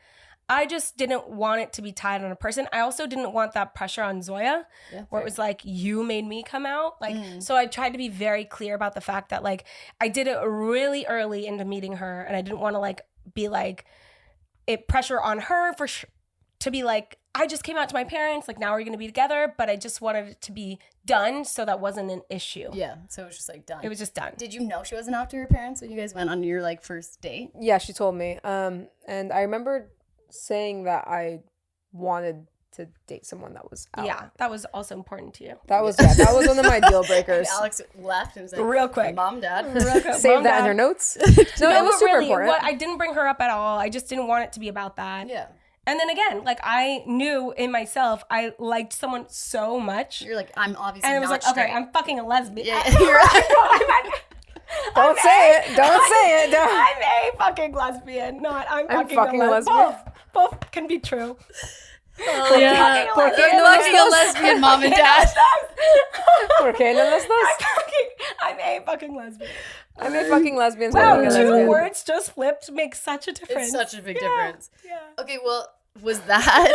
I just didn't want it to be tied on a person. I also didn't want that pressure on Zoya, where it was like, you made me come out. Like, so I tried to be very clear about the fact that like I did it really early into meeting her, and I didn't want to like be like it pressure on her to be like, I just came out to my parents, like now we're gonna be together, but I just wanted it to be done so that wasn't an issue. Yeah, so it was just like done. It was just done. Did you know she wasn't out to her parents when you guys went on your like first date? Yeah, she told me. And I remember saying that I wanted to date someone that was out. Yeah, that was also important to you. That was one of my deal breakers. Alex left and was like, real quick, Mom, Dad, Save that in her notes. No, it was super important. I didn't bring her up at all. I just didn't want it to be about that. Yeah. And then again, like I knew in myself, I liked someone so much. You're like, I'm obviously and it was not like, straight. okay, I'm fucking a lesbian. Yeah, you're right. Don't say it. Don't say it. I'm a fucking lesbian. Not I'm fucking a lesbian. Both can be true. Oh, yeah. Fucking a lesbian, Mom and Dad. ¿Por qué no las dos? I'm a fucking lesbian. I'm a fucking lesbian. Wow, two words just flipped make such a difference. It's such a big difference. Yeah. Okay, well, was that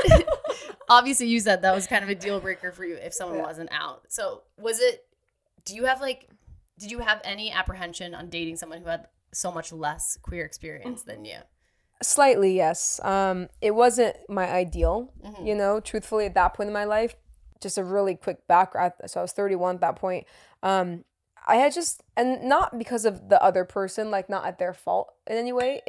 obviously you said that was kind of a deal breaker for you if someone wasn't out. So was it? Did you have any apprehension on dating someone who had so much less queer experience than you? Slightly, yes. It wasn't my ideal, you know, truthfully at that point in my life. Just a really quick background. So I was 31 at that point. I had just, and not because of the other person, like not at their fault in any way.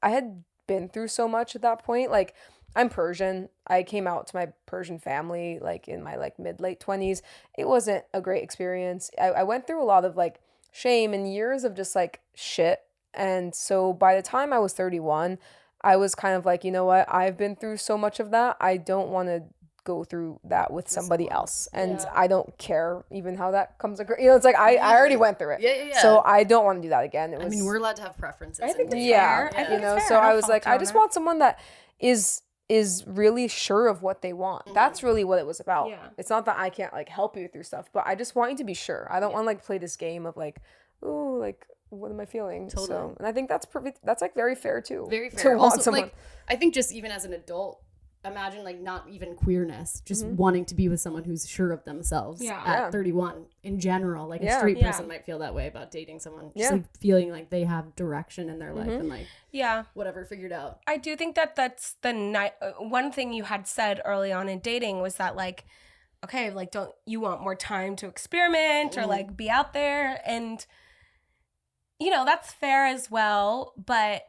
I had been through so much at that point. Like I'm Persian. I came out to my Persian family like in my like late 20s. It wasn't a great experience. I went through a lot of like shame and years of just like shit. And so by the time I was 31, I was kind of like, you know what? I've been through so much of that. I don't want to go through that with somebody else. And I don't care even how that comes across. You know, it's like I already went through it. Yeah. So I don't want to do that again. I mean, we're allowed to have preferences. I think yeah. I think You know, it's so fair. I was like, I just want someone that is really sure of what they want. That's really what it was about. Yeah. It's not that I can't like help you through stuff, but I just want you to be sure. I don't want to like play this game of like, ooh, like what am I feeling? Totally. So, and I think that's perfect. That's like very fair too. Very fair. To want Also, someone. like, I think just even as an adult, imagine like not even queerness, just wanting to be with someone who's sure of themselves at 31 in general. Like a straight person might feel that way about dating someone. Just like feeling like they have direction in their life and like whatever figured out. I do think that that's the one thing you had said early on in dating was that like, okay, like don't you want more time to experiment or like be out there, and you know that's fair as well. But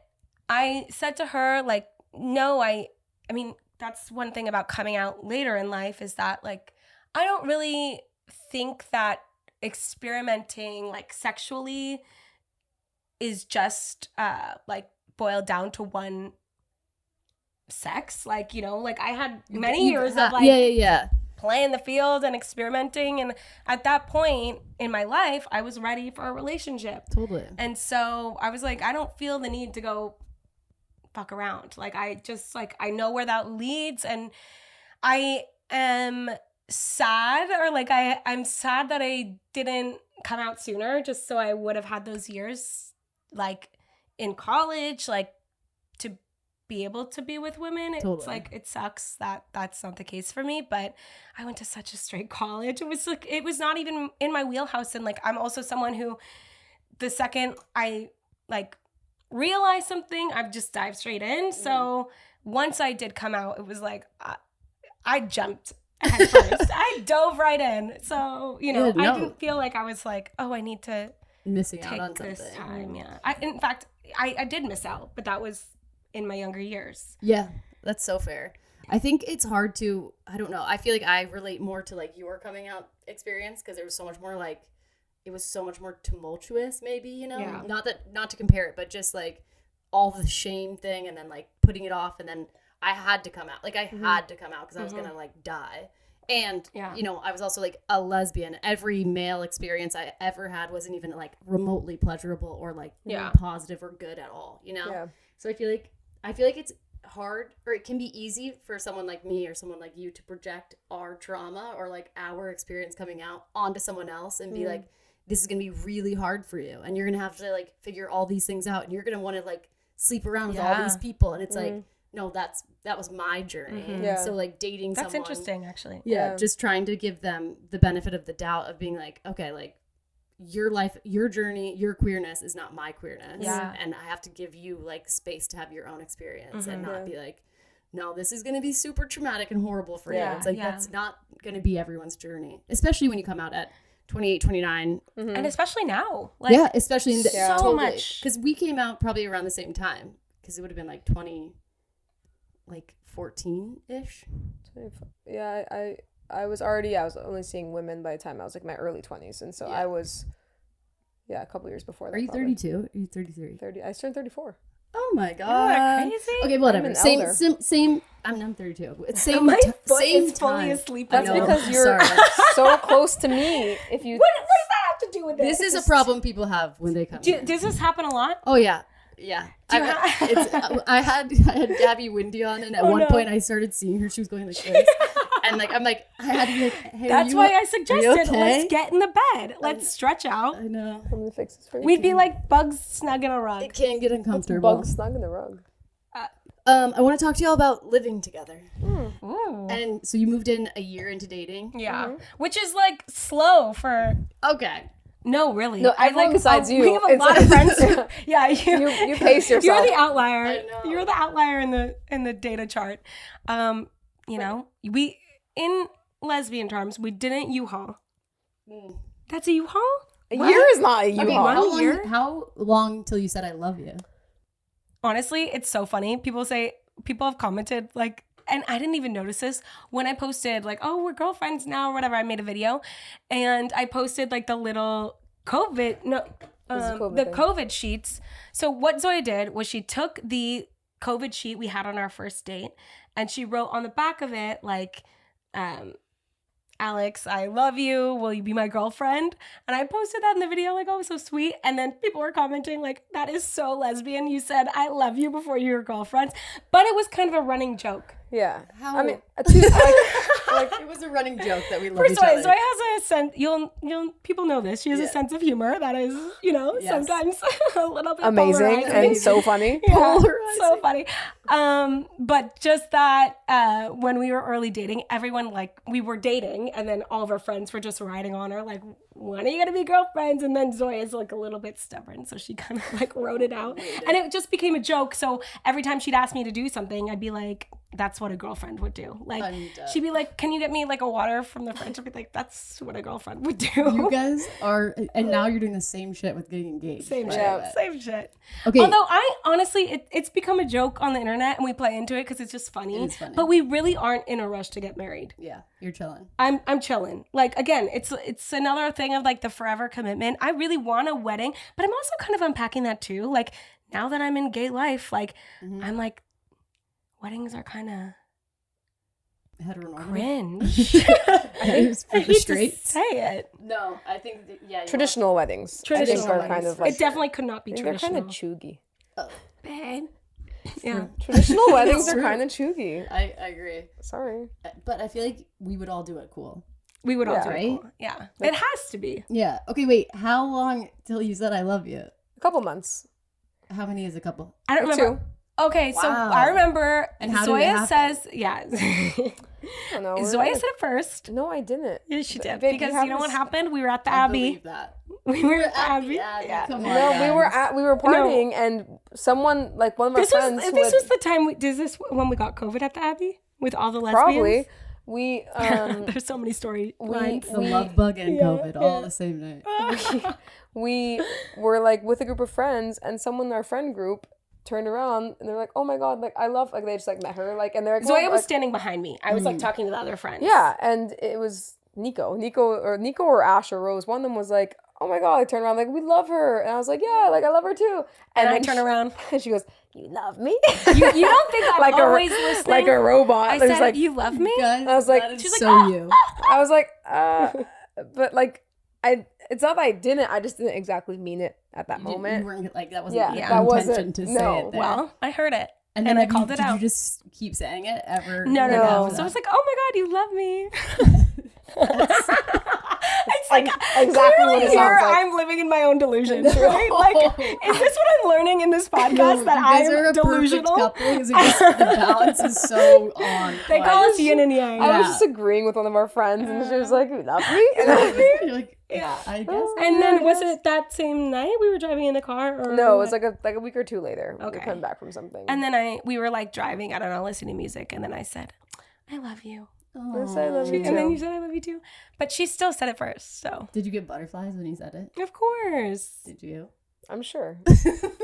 I said to her like, no, I mean that's one thing about coming out later in life is that like I don't really think that experimenting like sexually is just like boiled down to one sex. Like, you know, like I had many years of like playing the field and experimenting, and at that point in my life I was ready for a relationship. Totally. And so I was like, I don't feel the need to go fuck around. Like I just like I know where that leads, and I am sad, or like I'm sad that I didn't come out sooner, just so I would have had those years like in college, like to be able to be with women. It's like it sucks that that's not the case for me, but I went to such a straight college. It was like it was not even in my wheelhouse, and like I'm also someone who the second I like realize something, I've just dived straight in. So once I did come out, it was like I jumped head first. I dove right in. So, you know, I didn't feel like I was like, oh, I need to missing take out on this something. time. Yeah. In fact, I did miss out, but that was in my younger years. Yeah, that's so fair. I think it's hard to, I don't know. I feel like I relate more to like your coming out experience because there was so much more like, it was so much more tumultuous maybe, you know, not to compare it, but just like all the shame thing and then like putting it off, and then I had to come out. Like I had to come out because I was going to like die. And, you know, I was also like a lesbian. Every male experience I ever had wasn't even like remotely pleasurable or like positive or good at all, you know? Yeah. So I feel like it's hard, or it can be easy for someone like me or someone like you to project our trauma or like our experience coming out onto someone else and be like, this is going to be really hard for you. And you're going to have to like figure all these things out, and you're going to want to like sleep around with all these people. And it's like, no, that was my journey. So like dating someone. That's interesting, actually. Yeah. Just trying to give them the benefit of the doubt of being like, okay, like your life, your journey, your queerness is not my queerness. Yeah. And I have to give you like space to have your own experience and not be like, no, this is going to be super traumatic and horrible for you. It's like, that's not going to be everyone's journey, especially when you come out at 28, 29. And especially now. Like, especially in so much. Because we came out probably around the same time, because it would have been like 14-ish. Yeah, I was only seeing women by the time I was like my early 20s, and so I was a couple years before that. Are you 32? Are you 33? 30. I turned 34. Oh my god. Crazy. Okay, whatever. Same I'm 32. It's same my foot same is fully time. asleep. That's because you're so close to me. If you What does that have to do with this? This is a problem people have when they come here. Does this happen a lot? Oh yeah. Yeah, I had Gabby Windy on, and at one point I started seeing her. She was going like this, and like I'm like I had to be like, hey, that's why I suggested okay? let's get in the bed, let's stretch out. I know. I'm gonna fix this for you. We'd be like bugs snug in a rug. It can get uncomfortable. Bugs snug in the rug. I want to talk to y'all about living together. Ooh. And so you moved in a year into dating. Yeah, which is like slow for. Okay. No, really. No, everyone besides you. We have a lot of friends. You pace yourself. You're the outlier. I know. You're the outlier in the data chart. You know, we in lesbian terms, we didn't U-Haul. That's a U-Haul? A year is not a U-Haul. Okay, how long till you said I love you? Honestly, it's so funny. People have commented like, and I didn't even notice this when I posted like, oh, we're girlfriends now or whatever. I made a video and I posted like the little COVID sheets. So what Zoya did was she took the COVID sheet we had on our first date and she wrote on the back of it like, Alix, I love you. Will you be my girlfriend? And I posted that in the video, like, oh, so sweet. And then people were commenting, like, that is so lesbian. You said, I love you before you were girlfriends. But it was kind of a running joke. Yeah. How? I mean, like it was a running joke that we love each other. Zoya has a sense, you'll people know this. She has a sense of humor that is, sometimes a little bit amazing polarizing. and so funny. Yeah, so funny. But just that when we were early dating, everyone like we were dating and then all of our friends were just riding on her like, when are you gonna be girlfriends? And then Zoya's like a little bit stubborn, so she kind of like wrote it out. And it just became a joke. So every time she'd ask me to do something, I'd be like, that's what a girlfriend would do. Like she'd be like, can you get me like a water from the fridge? I'd be like, that's what a girlfriend would do. You guys are, and now you're doing the same shit with getting engaged. Same shit. Okay. Although I honestly, it's become a joke on the internet and we play into it because it's just funny. It is funny. But we really aren't in a rush to get married. Yeah, you're chilling. I'm chilling. Like again, it's another thing of like the forever commitment. I really want a wedding, but I'm also kind of unpacking that too. Like now that I'm in gay life, like I'm like, weddings are kind of heteronormative. Cringe. I hate to say it. No, I think traditional weddings. Traditional I think weddings. Kind of like, it definitely could not be traditional. They're kind of chuggy. Bad. Yeah. Traditional weddings are kind of chuggy. I agree. Sorry. But I feel like we would all do it cool. We would all do right? it cool. Yeah. It has to be. Yeah. Okay, wait. How long till you said I love you? A couple months. How many is a couple? I don't remember. 2. Okay, so I remember and how Zoya says, Zoya said it first. No, I didn't. Yeah, she did. Babe, because you know what happened? We were at the I Abbey. believe that. We were at the Abbey. Yeah. Come on, no, guys. we were partying and someone, like one of my friends. This was the time, is this when we got COVID at the Abbey? With all the lesbians? Probably. We, there's so many storylines. The love bug and COVID all the same night. we were like with a group of friends and someone in our friend group turned around and they're like, oh my god, like I love, like they just like met her, like, and they're like, Zoya was standing behind me. I was like talking to the other friends. Yeah, and it was Nico or Ash or Rose. One of them was like, oh my God. I turned around like, we love her. And I was like, yeah, like I love her too. And I then turn around. and she goes, you love me? You don't think I'm like always listening? Like a robot. I It was said, like, you love me? Guys, I was like, that is she's like, so you. I was like, but like, it's not that I didn't. I just didn't exactly mean it at that moment. You weren't like, that wasn't Yeah, your that intention wasn't- to say no. it there. Well, I heard it. and then I have called you, it did out. you just keep saying it ever? No. No. So I was like, oh my God, you love me. It's like exactly what it here sounds like. I'm living in my own delusion, right? Like, is this what I'm learning in this podcast, that you guys are I'm a delusional? perfect couple, because the balance is so on. They call us yin and yang. I was Yeah. just agreeing with one of our friends, and she was like, you love me? And I was like, You're like, Yeah. I guess. And then was it that same night we were driving in the car? Or no, it was like a week or two later. We Okay. were coming back from something. And then we were like driving, I don't know, listening to music, and then I said, I love you. Yes, I love you And then too. you said I love you too. But she still said it first, so. Did you get butterflies when he said it? Of course. Did you? I'm sure.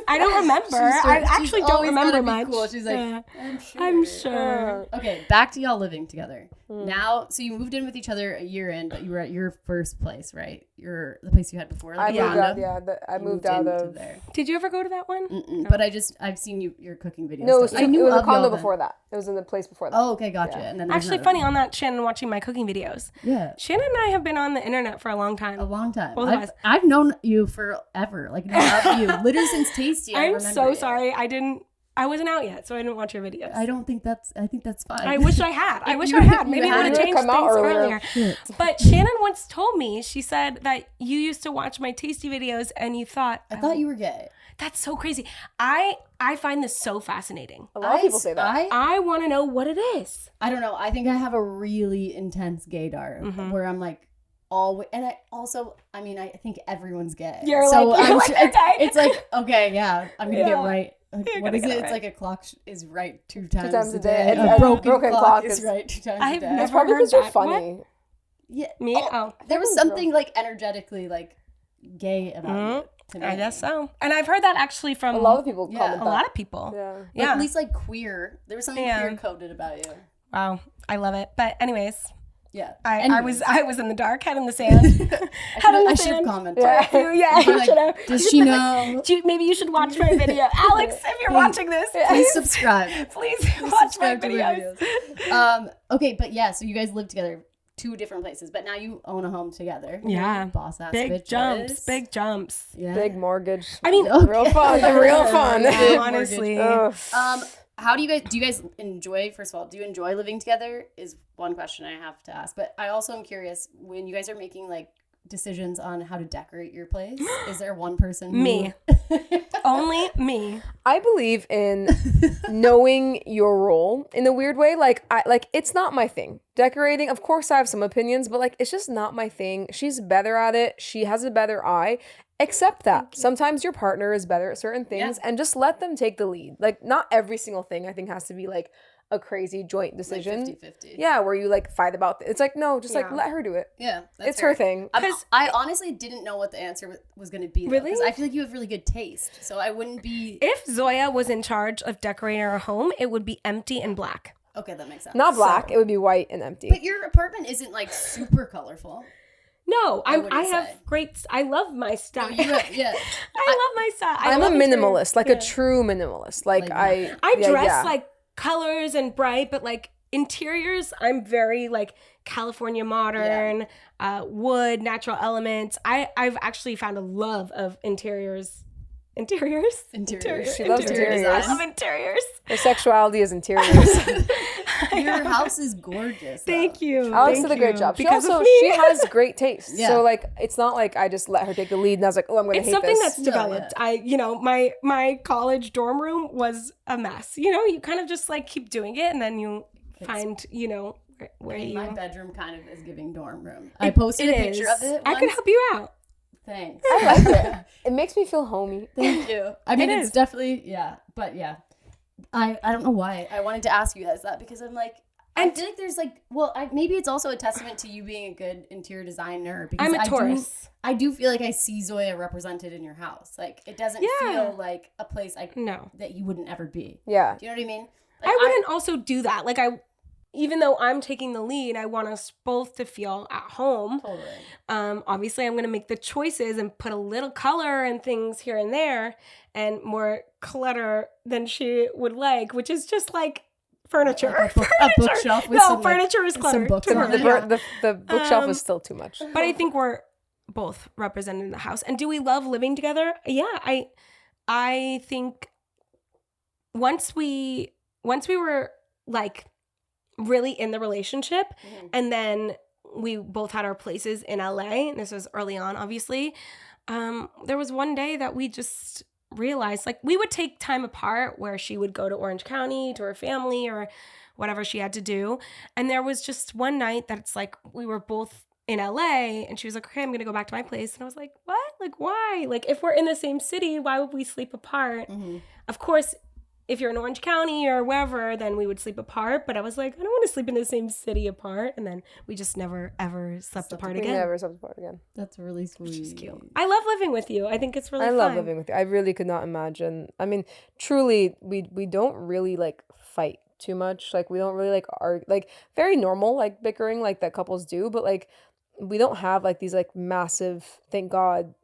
I don't remember. I actually don't remember much. Cool. She's like, Yeah. I'm sure. I'm sure. Okay, back to y'all living together. Now, so you moved in with each other a year in, but you were at your first place, right? The place you had before. I Like moved condo? out. I You moved out into of. there. Did you ever go to that one? Mm-mm. But I've seen your cooking videos. No, it was, stuff. I knew it was a of y'all condo then. before that. It was in the place before that. Oh, okay, gotcha. Yeah. And then there's Actually, another funny one. on that, Shannon watching my cooking videos. Yeah. Shannon and I have been on the internet for a long time. A long time. Both of us. I've known you forever. Like, love you. Literally since Tasty. I I'm remember so you. sorry. I wasn't out yet, so I didn't watch your videos. I think that's fine. I wish I had. I wish I had. Maybe it had would have to changed come out things earlier. earlier. But Shannon once told me, she said that you used to watch my Tasty videos and you thought, I thought you were gay. that's so crazy. I find this so fascinating. A lot of people say that. I want to know what it is. I don't know. I think I have a really intense gaydar Mm-hmm. where I'm like always, and I think everyone's gay. You're so like, I'm you're sure, like, okay. it's like, okay, yeah, I'm gonna get Yeah. right. Like, You're what gonna is get it? it It's right. like a clock is right two times, times a a day. day. A A broken clock clock is is- right 2 times I've a day. never It's probably heard because you're that. funny. Yeah. Me? Oh. There was something like energetically like gay about it to me. I guess so. And I've heard that actually from A lot of people Yeah. comment a that. lot of people. Yeah. Like, Yeah. at least like queer. There was something Yeah. queer coded about you. Wow. I love it. But anyways, Yeah. I was in the dark, head in the sand. Head in the I should have sand. commented. Yeah. Yeah, you Like, should have. does she know? Maybe you should watch my video. Alex, if you're watching this, Please subscribe. please watch my Subscribe to videos. Okay, but yeah, so you guys live together, 2 different places, but now you own a home together. Yeah. Boss ass Big bitches. jumps, big jumps. Yeah. Big mortgage. I mean, Real fun. Real fun. yeah, honestly. Ugh. How do you guys enjoy, first of all, do you enjoy living together is one question I have to ask. But I also am curious, when you guys are making like decisions on how to decorate your place, is there one person who... Me. Only me. I believe in knowing your role in a weird way. Like it's not my thing. Decorating, of course I have some opinions, but like it's just not my thing. She's better at it. She has a better eye. Accept that. Sometimes your partner is better at certain things and just let them take the lead. Like not every single thing I think has to be like a crazy joint decision. Like 50-50. Yeah, where you like fight about it's like no, just like Yeah. let her do it. Yeah. It's her thing. I honestly didn't know what the answer was going to be. Really? Because I feel like you have really good taste. So I wouldn't be... If Zoya was in charge of decorating our home, it would be empty and black. Okay, that makes sense. Not black, So- it would be white and empty. But your apartment isn't like super colorful. No, I wouldn't have say. great. I love my style. You have, yeah. I love my style. I'm a love interior. minimalist, like Yeah. a true minimalist. Like Like- I dress yeah. like colors and bright, but like interiors, I'm very like California modern, wood, natural elements. I've actually found a love of interiors. Interiors? Interiors. She loves interiors. I love interiors. Her sexuality is interiors. Your house is gorgeous. Thank you. Alex Thank did a great you. job. She Because also of me. she has great taste. Yeah. So like it's not like I just let her take the lead and I was like, oh, I'm gonna It's hate something this. that's developed. My college dorm room was a mess. You kind of just like keep doing it and then you find, where you. My bedroom kind of is giving dorm room. I posted a picture of it. I could help you out. Thanks. I like it. It makes me feel homey. Thank you. I mean, It it's is. definitely, yeah. But yeah. I don't know why I wanted to ask you guys that because I'm like, I feel like there's like, maybe it's also a testament to you being a good interior designer. Because I'm a Taurus. I do feel like I see Zoya represented in your house. Like, it doesn't feel like a place No. that you wouldn't ever be. Yeah. Do you know what I mean? Like, I wouldn't also do that. Like even though I'm taking the lead, I want us both to feel at home. Totally. Obviously, I'm going to make the choices and put a little color and things here and there and more clutter than she would like, which is just like furniture. A bookshelf with furniture is clutter. some books to on her. it. The bookshelf is still too much. But I think we're both represented in the house. And do we love living together? Yeah, I think once we were like really in the relationship, and then we both had our places in LA, and this was early on, obviously, there was one day that we just realized, like, we would take time apart where she would go to Orange County to her family or whatever she had to do. And there was just one night that it's like we were both in LA, and she was like, okay, I'm gonna go back to my place. And I was like, what? Like, why? Like, if we're in the same city, why would we sleep apart? Of course, if you're in Orange County or wherever, then we would sleep apart. But I was like, I don't want to sleep in the same city apart. And then we just never, ever slept apart again. We never slept apart again. That's really sweet. Which is cute. I love living with you. I think it's really fun. I love living with you. I really could not imagine. I mean, truly, we don't really like fight too much. Like, we don't really like argue, like very normal, like bickering like that couples do. But like, we don't have like these like massive, thank God,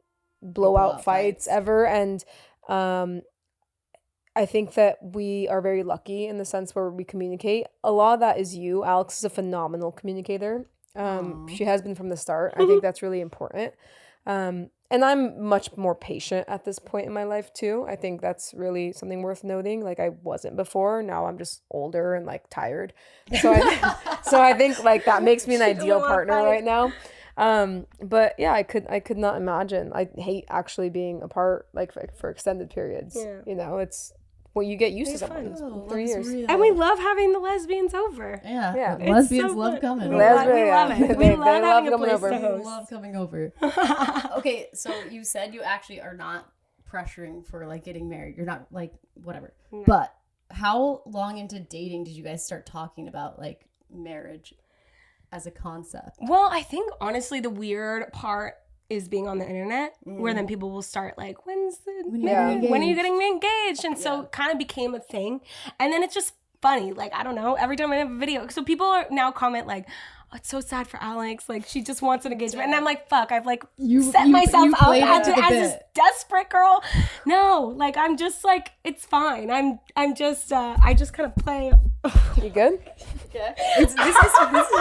blowout fights ever. And I think that we are very lucky in the sense where we communicate. A lot of that is you. Alix is a phenomenal communicator. She has been from the start. I think that's really important. And I'm much more patient at this point in my life too. I think that's really something worth noting. Like, I wasn't before. Now I'm just older and like tired. So I think like that makes me an ideal partner right now. But yeah, I could not imagine. I hate actually being apart like for extended periods. Yeah. You know, it's when you get used to something. It's 3 years. And we love having the lesbians over. Yeah. Lesbians love coming. We love it. We love having a place over. to host. We love coming over. Okay, so you said you actually are not pressuring for like getting married. You're not like whatever. No. But how long into dating did you guys start talking about like marriage as a concept? Well, I think honestly the weird part is being on the internet, where then people will start like, when are you getting engaged? And so it kind of became a thing. And then it's just funny. Like, I don't know, every time I have a video. So people are now comment like, oh, it's so sad for Alix. Like, she just wants an engagement. And I'm like, fuck, I've like set myself up as this desperate girl. No, like, I'm just like, it's fine. I'm just, I just kind of play. You good? Yeah. This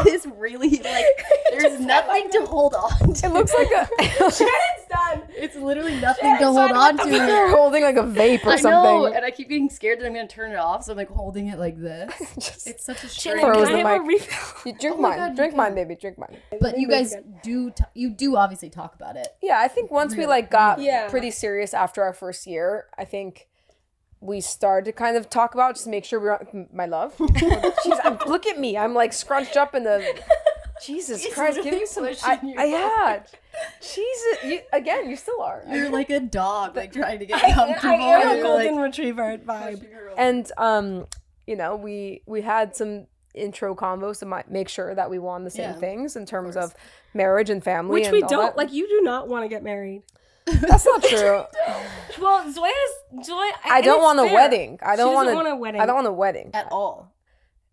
is really like, there's nothing to hold on to. It looks like Shannon's done. It's literally nothing to hold on to. You're holding like a vape or something. I know, and I keep getting scared that I'm going to turn it off, so I'm like holding it like this. It's such a strange. Shannon, can I have a refill? You drink mine. Drink mine, baby. Drink mine. But you guys do obviously talk about it. Yeah, I think once we like got pretty serious after our first year, I think we started to kind of talk about just to make sure we're my love. Jeez, look at me. I'm like scrunched up in the. Jesus Christ, really give me some. Jesus, you still are. You're like a dog, like trying to get comfortable. I am a golden retriever vibe. And you know, we had some intro combos to make sure that we want the same things in terms of marriage and family. Which we don't. Like, you do not want to get married. That's not true. Well, Zoya. I don't want a wedding. I don't want a wedding. I don't want a wedding at all.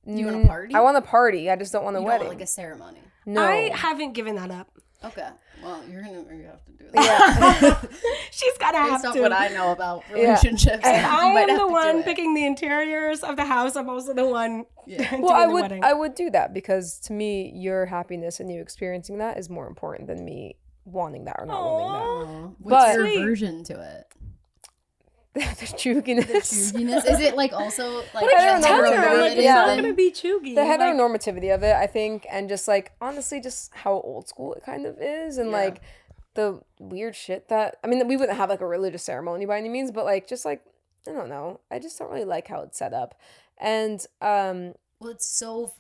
Do you want a party? I want a party. I just don't want a wedding. Don't want like a ceremony. No, I haven't given that up. Okay. Well, you're gonna have to do that. Yeah. She's gotta have to. That's not what I know about relationships. And I am the one picking the interiors of the house. I'm also the one. Yeah. Well, I would do that because to me, your happiness and you experiencing that is more important than me wanting that or not wanting that. What's your aversion to it? The chugginess. Is it like also like heteronormativity? It's not gonna be chuggy. The heteronormativity of it, I think, and just like honestly, just how old school it kind of is, and like the weird shit that I mean, we wouldn't have like a religious ceremony by any means, but like just like I don't know, I just don't really like how it's set up, and well, it's so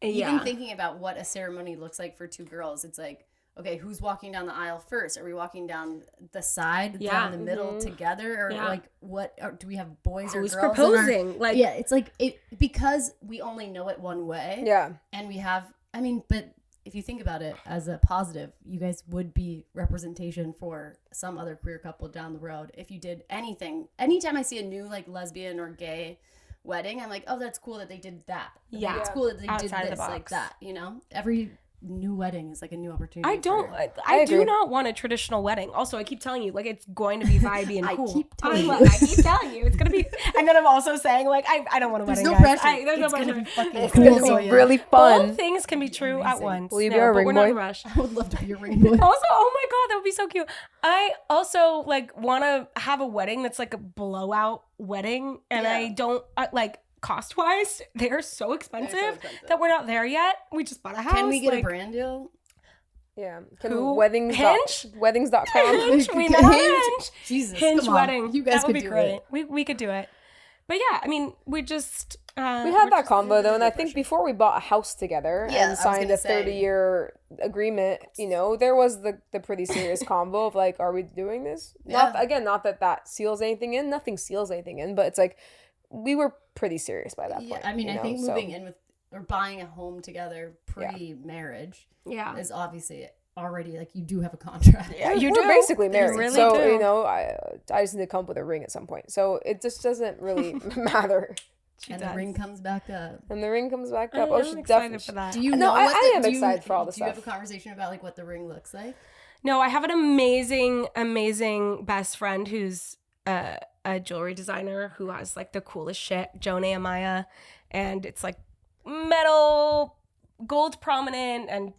even thinking about what a ceremony looks like for two girls, it's like. Okay, who's walking down the aisle first? Are we walking down the side, down the middle together? Or like what, do we have boys or girls? Who's proposing? It's like, because we only know it one way. Yeah. And we have, I mean, but if you think about it as a positive, you guys would be representation for some other queer couple down the road. If you did anything, anytime I see a new like lesbian or gay wedding, I'm like, oh, that's cool that they did that. Yeah. It's cool that they Outside of did the this like box. that, you know? Every new wedding is like a new opportunity. I don't. for- I do agree. not want a traditional wedding. Also, I keep telling you, like, it's going to be vibey and I cool. keep telling you. I keep telling you, it's gonna be. And then I'm also saying, like, I don't want a There's wedding. no guys. pressure. There's no It's gonna pressure. be fucking It's cool, gonna be Zoya. really fun. Both things can be true at Amazing. once. Will you be our but ring we're not in a boy? rush. I would love to be your ring boy. Also, oh my god, that would be so cute. I also like want to have a wedding that's like a blowout wedding, and Yeah. I don't like cost wise. They're so expensive that we're not there yet. We just bought a house. Can we get like, a brand deal? Yeah. Can Who? weddings Hinge? weddings.com. Hinge? We met on Hinge. Jesus, Hinge come on. wedding. You guys that would could be do great. it. We could do it. But yeah, I mean, we just We had that combo though, and I think pressure. before we bought a house together Yeah, I and was signed gonna a say. 30-year agreement, you know, there was the pretty serious combo of like, are we doing this? Yeah. Not that seals anything in. Nothing seals anything in, but it's like we were pretty serious by that Yeah, point. I mean, you I know, think so- moving in with or buying a home together pre-marriage yeah. is obviously already like you do have a contract. Yeah, you we're do. basically You married, really so do. you know, I just need to come up with a ring at some point. So it just doesn't really matter. She And does. the ring comes back up. And the ring comes back I up. Oh, am she excited definitely. for that. Do you No, know I- what I am do you- excited for all the Do you have a stuff. conversation about like what the ring looks like? No, I have an amazing best friend who's a jewelry designer who has like the coolest shit, Joe Nehemiah, and it's like metal, gold prominent, and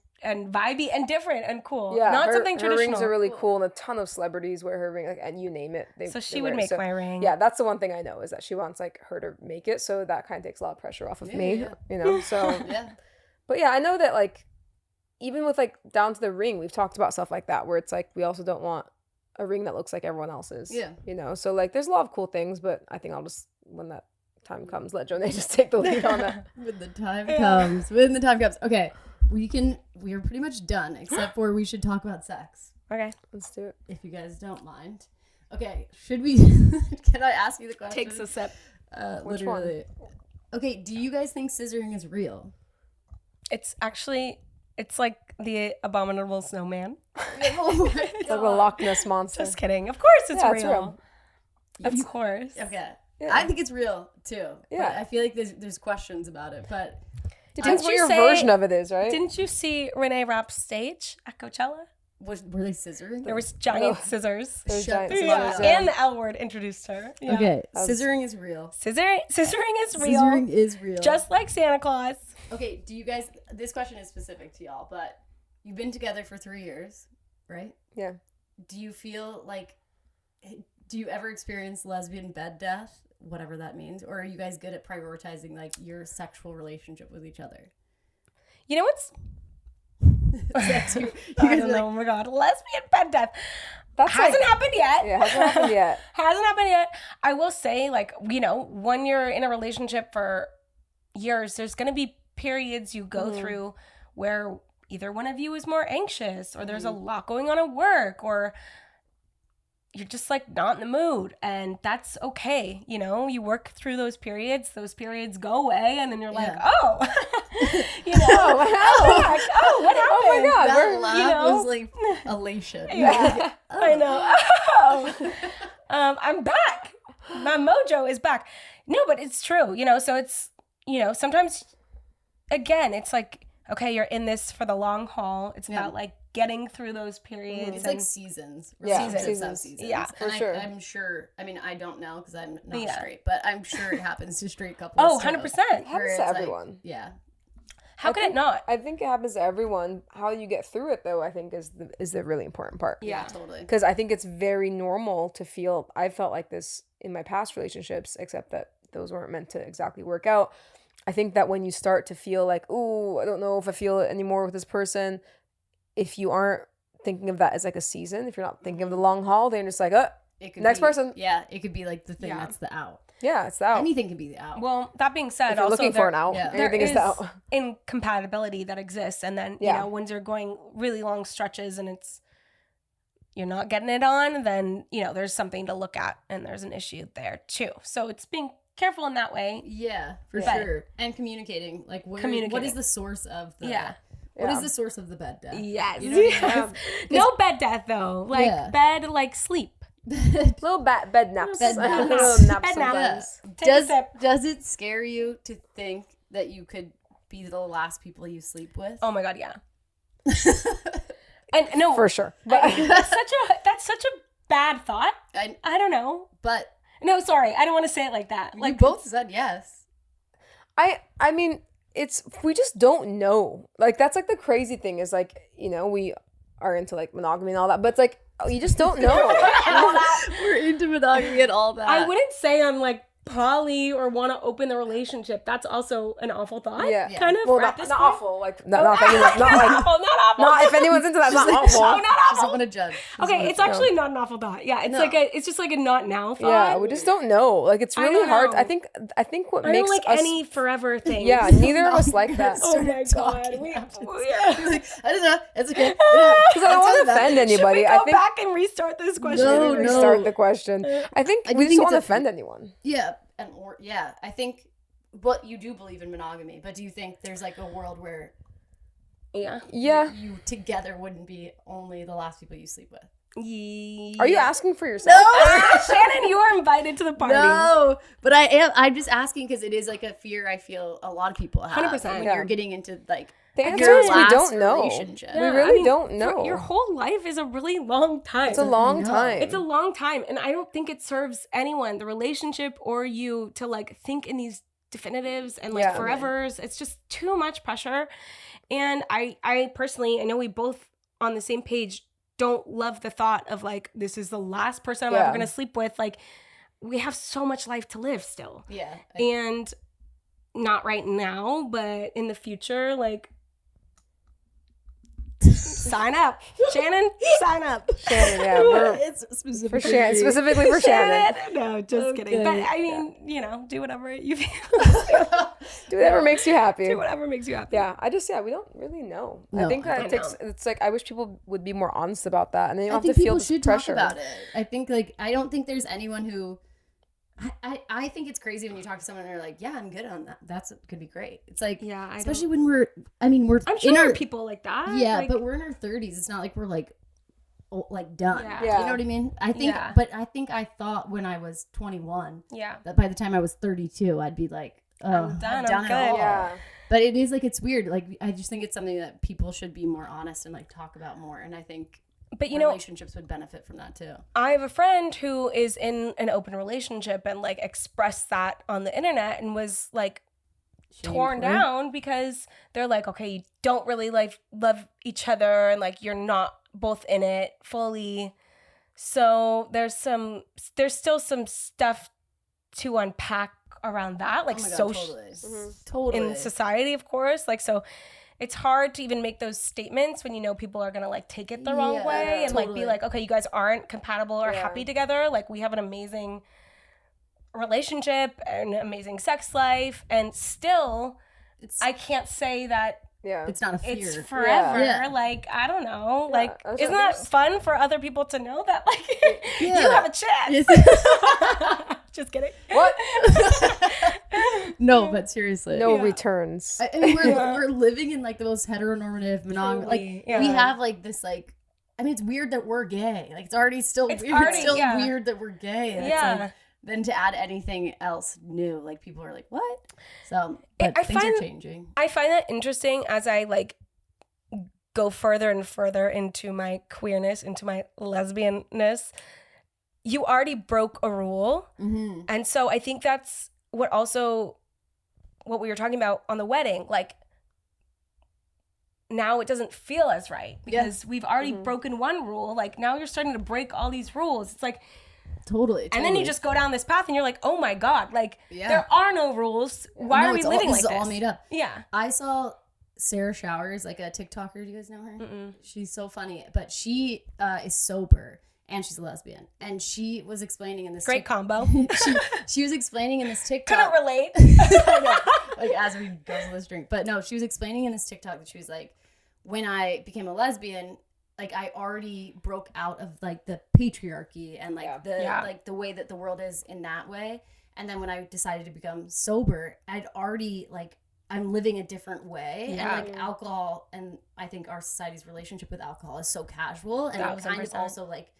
vibey and different and cool. Yeah, not her, something her traditional. rings are really cool, and a ton of celebrities wear her ring, like, and you name it. So they she wear would it. make So, my ring. Yeah, that's the one thing I know is that she wants like her to make it, so that kind of takes a lot of pressure off of me. Yeah. You know, so Yeah. but yeah, I know that like even with like down to the ring, we've talked about stuff like that where it's like we also don't want a ring that looks like everyone else's. Yeah. You know, so like there's a lot of cool things, but I think I'll just when that time comes, let Jonay just take the lead on that. When the time comes. When the time comes. Okay. We are pretty much done, except for we should talk about sex, Okay. Let's do it. if you guys don't mind. Okay, should we can I ask you the question? Takes a sip. Which one? literally. Okay, do you guys think scissoring is real? It's like the abominable snowman. Oh my It's like a Loch Ness monster. Just kidding. Of course it's Yeah, real. it's real. Of course. Okay. Yeah. I think it's real too. Yeah. But I feel like there's questions about it, but Depends Didn't what you your say- version of it is, right? Didn't you see Renee Rapp's stage at Coachella? were they scissoring? There was giant scissors. There's Shut giant the scissors, Yeah. yeah. And the L word introduced her. Yeah. Okay, was- scissoring is real. Scissoring is real. Scissoring is real. Just like Santa Claus. Okay, do you guys, this question is specific to y'all, but you've been together for 3 years, right? Yeah. Do you feel like, do you ever experience lesbian bed death, whatever that means? Or are you guys good at prioritizing like your sexual relationship with each other? You know what's Is that too, you I guys don't are know, like, oh my god, lesbian bed death. That's Hasn't like, happened yet. yeah, hasn't happened yet. Hasn't happened yet. I will say, like, you know, when you're in a relationship for years, there's gonna be periods you go through where either one of you is more anxious or there's a lot going on at work or you're just like not in the mood, and that's okay. You know, you work through those periods go away, and then you're like, Yeah. oh, you know, what happened? what happened? Oh my god, that we're- laugh you know? was like elation. Yeah. I know. Oh. I'm back. My mojo is back. No, but it's true, you know, so it's, you know, sometimes, again, it's like, okay, you're in this for the long haul. It's Yeah. about like getting through those periods. It's and, like seasons. Yeah, Relationships have seasons. seasons. Yeah, for and sure. I'm sure, I mean, I don't know because I'm not Yeah. straight, but I'm sure it happens to straight couples. oh, too, 100%. It where happens it's to like- everyone. yeah. How could it not? I think it happens to everyone. How you get through it, though, I think is the really important part. Yeah. Totally. Because I think it's very normal to feel. I felt like this in my past relationships, except that those weren't meant to exactly work out. I think that when you start to feel like, ooh, I don't know if I feel it anymore with this person, if you aren't thinking of that as like a season, if you're not thinking of the long haul, then you're just like, It could Next be, person. Yeah, it could be like the thing Yeah. that's the out. yeah, it's the out. Anything can be the out. Well, that being said, If you're also looking for an out, yeah. anything is the out. incompatibility that exists, and then Yeah. you know, when you're going really long stretches and it's you're not getting it on, then you know there's something to look at, and there's an issue there too. So it's being careful in that way. Yeah, for Yeah. sure. And communicating. Like, what Communicating. is the source of the... Yeah. What is Yeah. the source of the bed death? Yes. You know what I mean? Yes. No bed death though. Like Yeah. bed, like sleep. Little bed naps. Bed naps. Little naps Bed naps. sometimes. Take a sip. Does it scare you to think that you could be the last people you sleep with? Oh my God, yeah. And no, For sure. that's such a bad thought. I don't know. But No, sorry, I don't want to say it like that. you Like both said yes. I mean, we just don't know. Like, that's like the crazy thing is like, you know, we are into like monogamy and all that, but it's like, you just don't know. We're into monogamy and all that. I wouldn't say I'm like poly or want to open the relationship. That's also an awful thought. Yeah. Kind of. Well, at not this not point. awful. Like, not if anyone's not like, awful, not awful. not if anyone's into that, not awful. Oh, not Just awful. don't want to judge. Okay, it's actually not an awful thought. Yeah, it's No. like it's just like a not now thought. Yeah, we just don't know. Like, it's I really don't hard. know. I think what I don't makes like us any forever thing. yeah, neither of us like that. Oh my God. talking We, after yeah. Like, I don't know. It's okay. Because I don't want to offend Should we anybody. go I think back and restart this question? No, maybe no. restart the question. I think I we think just don't it's want to a- offend anyone. Yeah, I think. But you do believe in monogamy. But do you think there's like a world where Yeah. Yeah. you together wouldn't be only the last people you sleep with? Are you asking for yourself? Shannon, you are invited to the party. No, but I am. I'm just asking because it is like a fear I feel a lot of people have 100%, when yeah. you're getting into like The your answer is we last don't know. relationship. We Yeah, really I mean, don't know. Your whole life is a really long time. It's a long No. time. It's a long time. And I don't think it serves anyone, the relationship or you, to like think in these definitives and like Yeah. forevers. It's just too much pressure. And I personally, I know we both on the same page don't love the thought of like, this is the last person I'm Yeah. ever going to sleep with. Like, we have so much life to live still. Yeah. And not right now, but in the future, like, sign up. Shannon, sign up. Shannon, yeah, we're It's for specifically Shannon, specifically for Shannon. No, just kidding. Okay. But I mean, you know, do whatever you feel. Do whatever makes you happy. Do whatever makes you happy. Yeah, we don't really know. I No, think that I it takes. It's like I wish people would be more honest about that, and then you I don't think have to feel people this should pressure. talk about it. I think like I don't think there's anyone who. I think it's crazy when you talk to someone and they're like, yeah, I'm good on that. That's could be great. It's like, Yeah, I especially when we're we're I'm sure in there our are people like that. yeah, like, but we're in our 30s. It's not like we're like done. Yeah. Yeah. You know what I mean? I think, Yeah. but I think I thought when I was 21 yeah. that by the time I was 32, I'd be like, oh, I'm done, I'm it good. all. Yeah, But it is like it's weird. Like I just think it's something that people should be more honest and like talk about more. And I think But you know, relationships would benefit from that too. I have a friend who is in an open relationship and like expressed that on the internet and was like torn Shameful. down because they're like, okay, you don't really like love each other and like you're not both in it fully. So there's still some stuff to unpack around that, like Oh my God, social totally. Totally. in society, of course. Like, so it's hard to even make those statements when you know people are gonna like take it the wrong Yeah, way and like be totally. like, okay, you guys aren't compatible or Yeah. happy together. Like, we have an amazing relationship and amazing sex life, and still It's I can't say that yeah. it's not a fear. it's forever. Yeah. Like, I don't know. Yeah, Like, that's isn't what that there's- fun for other people to know that like Yeah. you have a chance? Yes. Just kidding. What? No, but seriously. No Yeah. returns. I mean, we're living in like the most heteronormative monogamy. Like Truly, yeah. we have like this like. I mean, it's weird that we're gay. Like it's already still It's weird. already- It's still yeah. weird that we're gay. And Yeah. It's like, then to add anything else new, like people are like, what? So, but I things find- are changing. I find that interesting as I like go further and further into my queerness, into my lesbianness. You already broke a rule. Mm-hmm. And so I think that's what we were talking about on the wedding. Like, now it doesn't feel as right Yeah. because we've already broken one rule. Like, now you're starting to break all these rules. It's like, Totally. and then you just go down this path and you're like, oh my God, like Yeah. there are no rules. Why No, are we it's all- living this like is this? all made up. Yeah. I saw Sarah Showers, like a TikToker. Do you guys know her? She's so funny, but she is sober and she's a lesbian. And she was explaining in this Great combo. she was explaining in this TikTok. Couldn't relate. I know, like as we go to this drink. But no, she was explaining in this TikTok that she was like, when I became a lesbian, like I already broke out of like the patriarchy and like the way that the world is in that way. And then when I decided to become sober, I'd already like I'm living a different way. Yeah. And like alcohol, and I think our society's relationship with alcohol is so casual, and it kind of 1000%. also like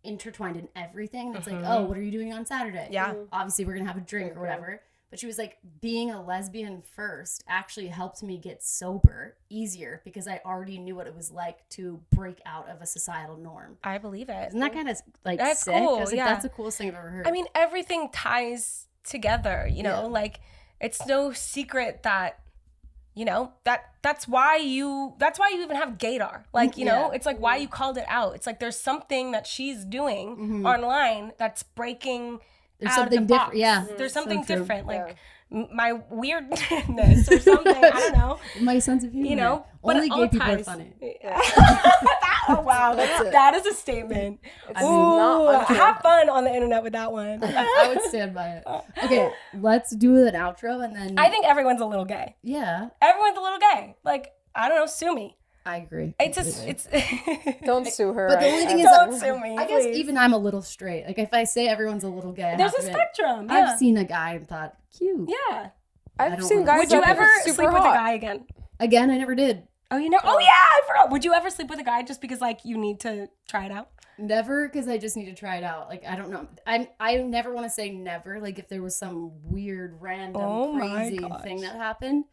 intertwined in everything. It's like, oh, what are you doing on Saturday? Yeah. Obviously, we're going to have a drink or whatever. But she was like, being a lesbian first actually helped me get sober easier because I already knew what it was like to break out of a societal norm. I believe it. Isn't that kind of like That's sick? cool, I was like, yeah. that's the coolest thing I've ever heard. I mean, everything ties together, you know, Yeah. like it's no secret that, you know, that's why you even have gaydar. Like, you know, it's like why you called it out. It's like there's something that she's doing online that's breaking There's out something of the box. different. Yeah. There's something So true. different. Like my weirdness or something. I don't know. My sense of humor. You know, but only it all gay people are ties. funny. Oh wow, that is a statement. Have fun on the internet with that one. I would stand by it. Okay, let's do an outro and then. I think everyone's a little gay. Yeah, Everyone's a little gay. Like, I don't know, sue me. I agree. It's just, it's. Don't sue her. But the only thing is, Don't sue me. I guess please. even I'm a little straight. Like if I say everyone's a little gay, I There's have a to admit, spectrum. Yeah. I've seen a guy and thought cute. Yeah. I I've don't seen wanna- guys Would you that are ever super sleep with a hot. guy again? Again, I never did. Oh, you know? Oh yeah, I forgot. Would you ever sleep with a guy just because like you need to try it out? Never, because I just need to try it out. Like I don't know. I never want to say never. Like if there was some weird, random, crazy thing that happened,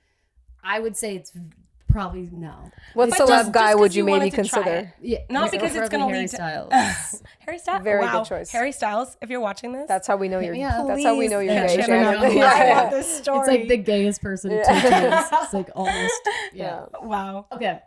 I would say it's probably no. What But celeb just guy 'cause would you you wanted maybe to try consider? Yeah, Not because it's gonna Harry lead to- Styles. Harry Styles. Very wow. good choice. Harry Styles, if you're watching this. That's how we know you're. Yeah. That's how we know you're Please gay, share Shannon. it. Yeah, I yeah. love this story. It's like the gayest person. Yeah. It's like almost. Yeah. Wow. Okay.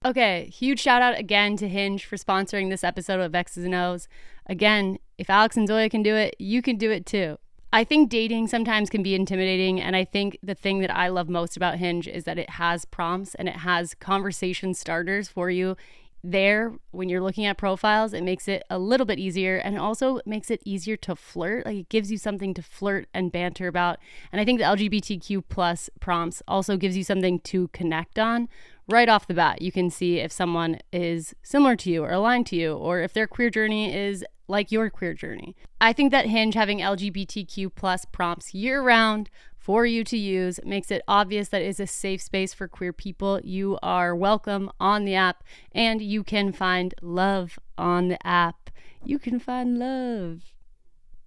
Okay, huge shout out again to Hinge for sponsoring this episode of X's and O's. Again, if Alix and Zoya can do it, you can do it too. I think dating sometimes can be intimidating, and I think the thing that I love most about Hinge is that it has prompts and it has conversation starters for you there when you're looking at profiles. It makes it a little bit easier, and it also makes it easier to flirt. Like it gives you something to flirt and banter about. And I think the LGBTQ plus prompts also gives you something to connect on. Right off the bat, you can see if someone is similar to you or aligned to you, or if their queer journey is like your queer journey. I think that Hinge having LGBTQ plus prompts year round for you to use makes it obvious that it is a safe space for queer people. You are welcome on the app, and you can find love on the app. You can find love.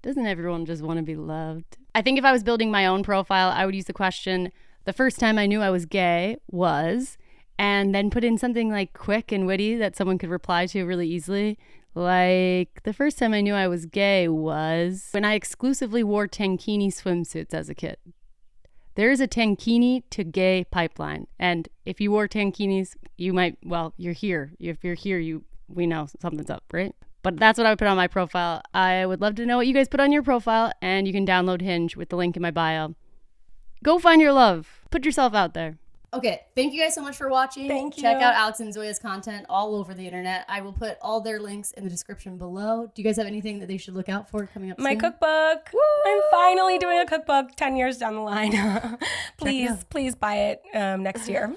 Doesn't everyone just want to be loved? I think if I was building my own profile, I would use the question, the first time I knew I was gay was, and then put in something like quick and witty that someone could reply to really easily. Like, the first time I knew I was gay was when I exclusively wore tankini swimsuits as a kid. There is a tankini to gay pipeline. And if you wore tankinis, you might, well, you're here. If you're here, we know something's up, right? But that's what I would put on my profile. I would love to know what you guys put on your profile, and you can download Hinge with the link in my bio. Go find your love. Put yourself out there. Okay, thank you guys so much for watching. Thank you. Check out Alix and Zoya's content all over the internet. I will put all their links in the description below. Do you guys have anything that they should look out for coming up My soon? cookbook. Woo! I'm finally doing a cookbook 10 years down the line. Please buy it next year.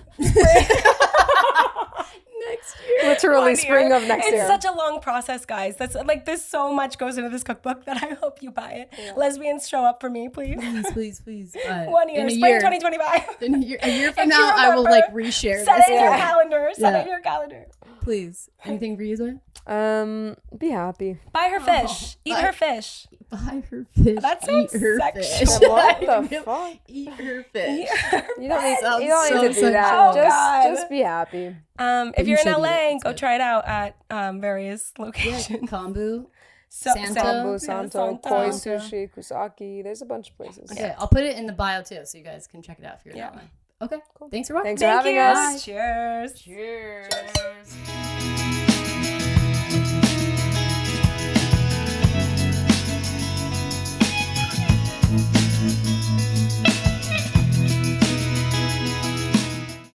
Next year. Literally spring of next year. It's such a long process, guys. That's like there's so much goes into this cookbook that I hope you buy it. Yeah. Lesbians, show up for me, please. Please. 1 year, spring 2025. A year from now, I will like reshare Set this. it in your calendar. Set it in your calendar. Please. Anything for you, Zoya? Be happy. Buy her fish. Eat her fish. Buy her fish. That sounds Eat her sexual. fish. What the fuck? Eat her fish. You don't need Sounds to do so that. sexual. Oh, God. Just be happy. If You you're in should eat LA, it. It's go good. try it out at various locations. Kombu. Santo. Kombu, Santo, Koi Santo. Sushi, Kusaki. There's a bunch of places. Okay, I'll put it in the bio too, so you guys can check it out if you're in LA. Okay, cool. Thanks for watching. Thanks for having us. Cheers. Cheers.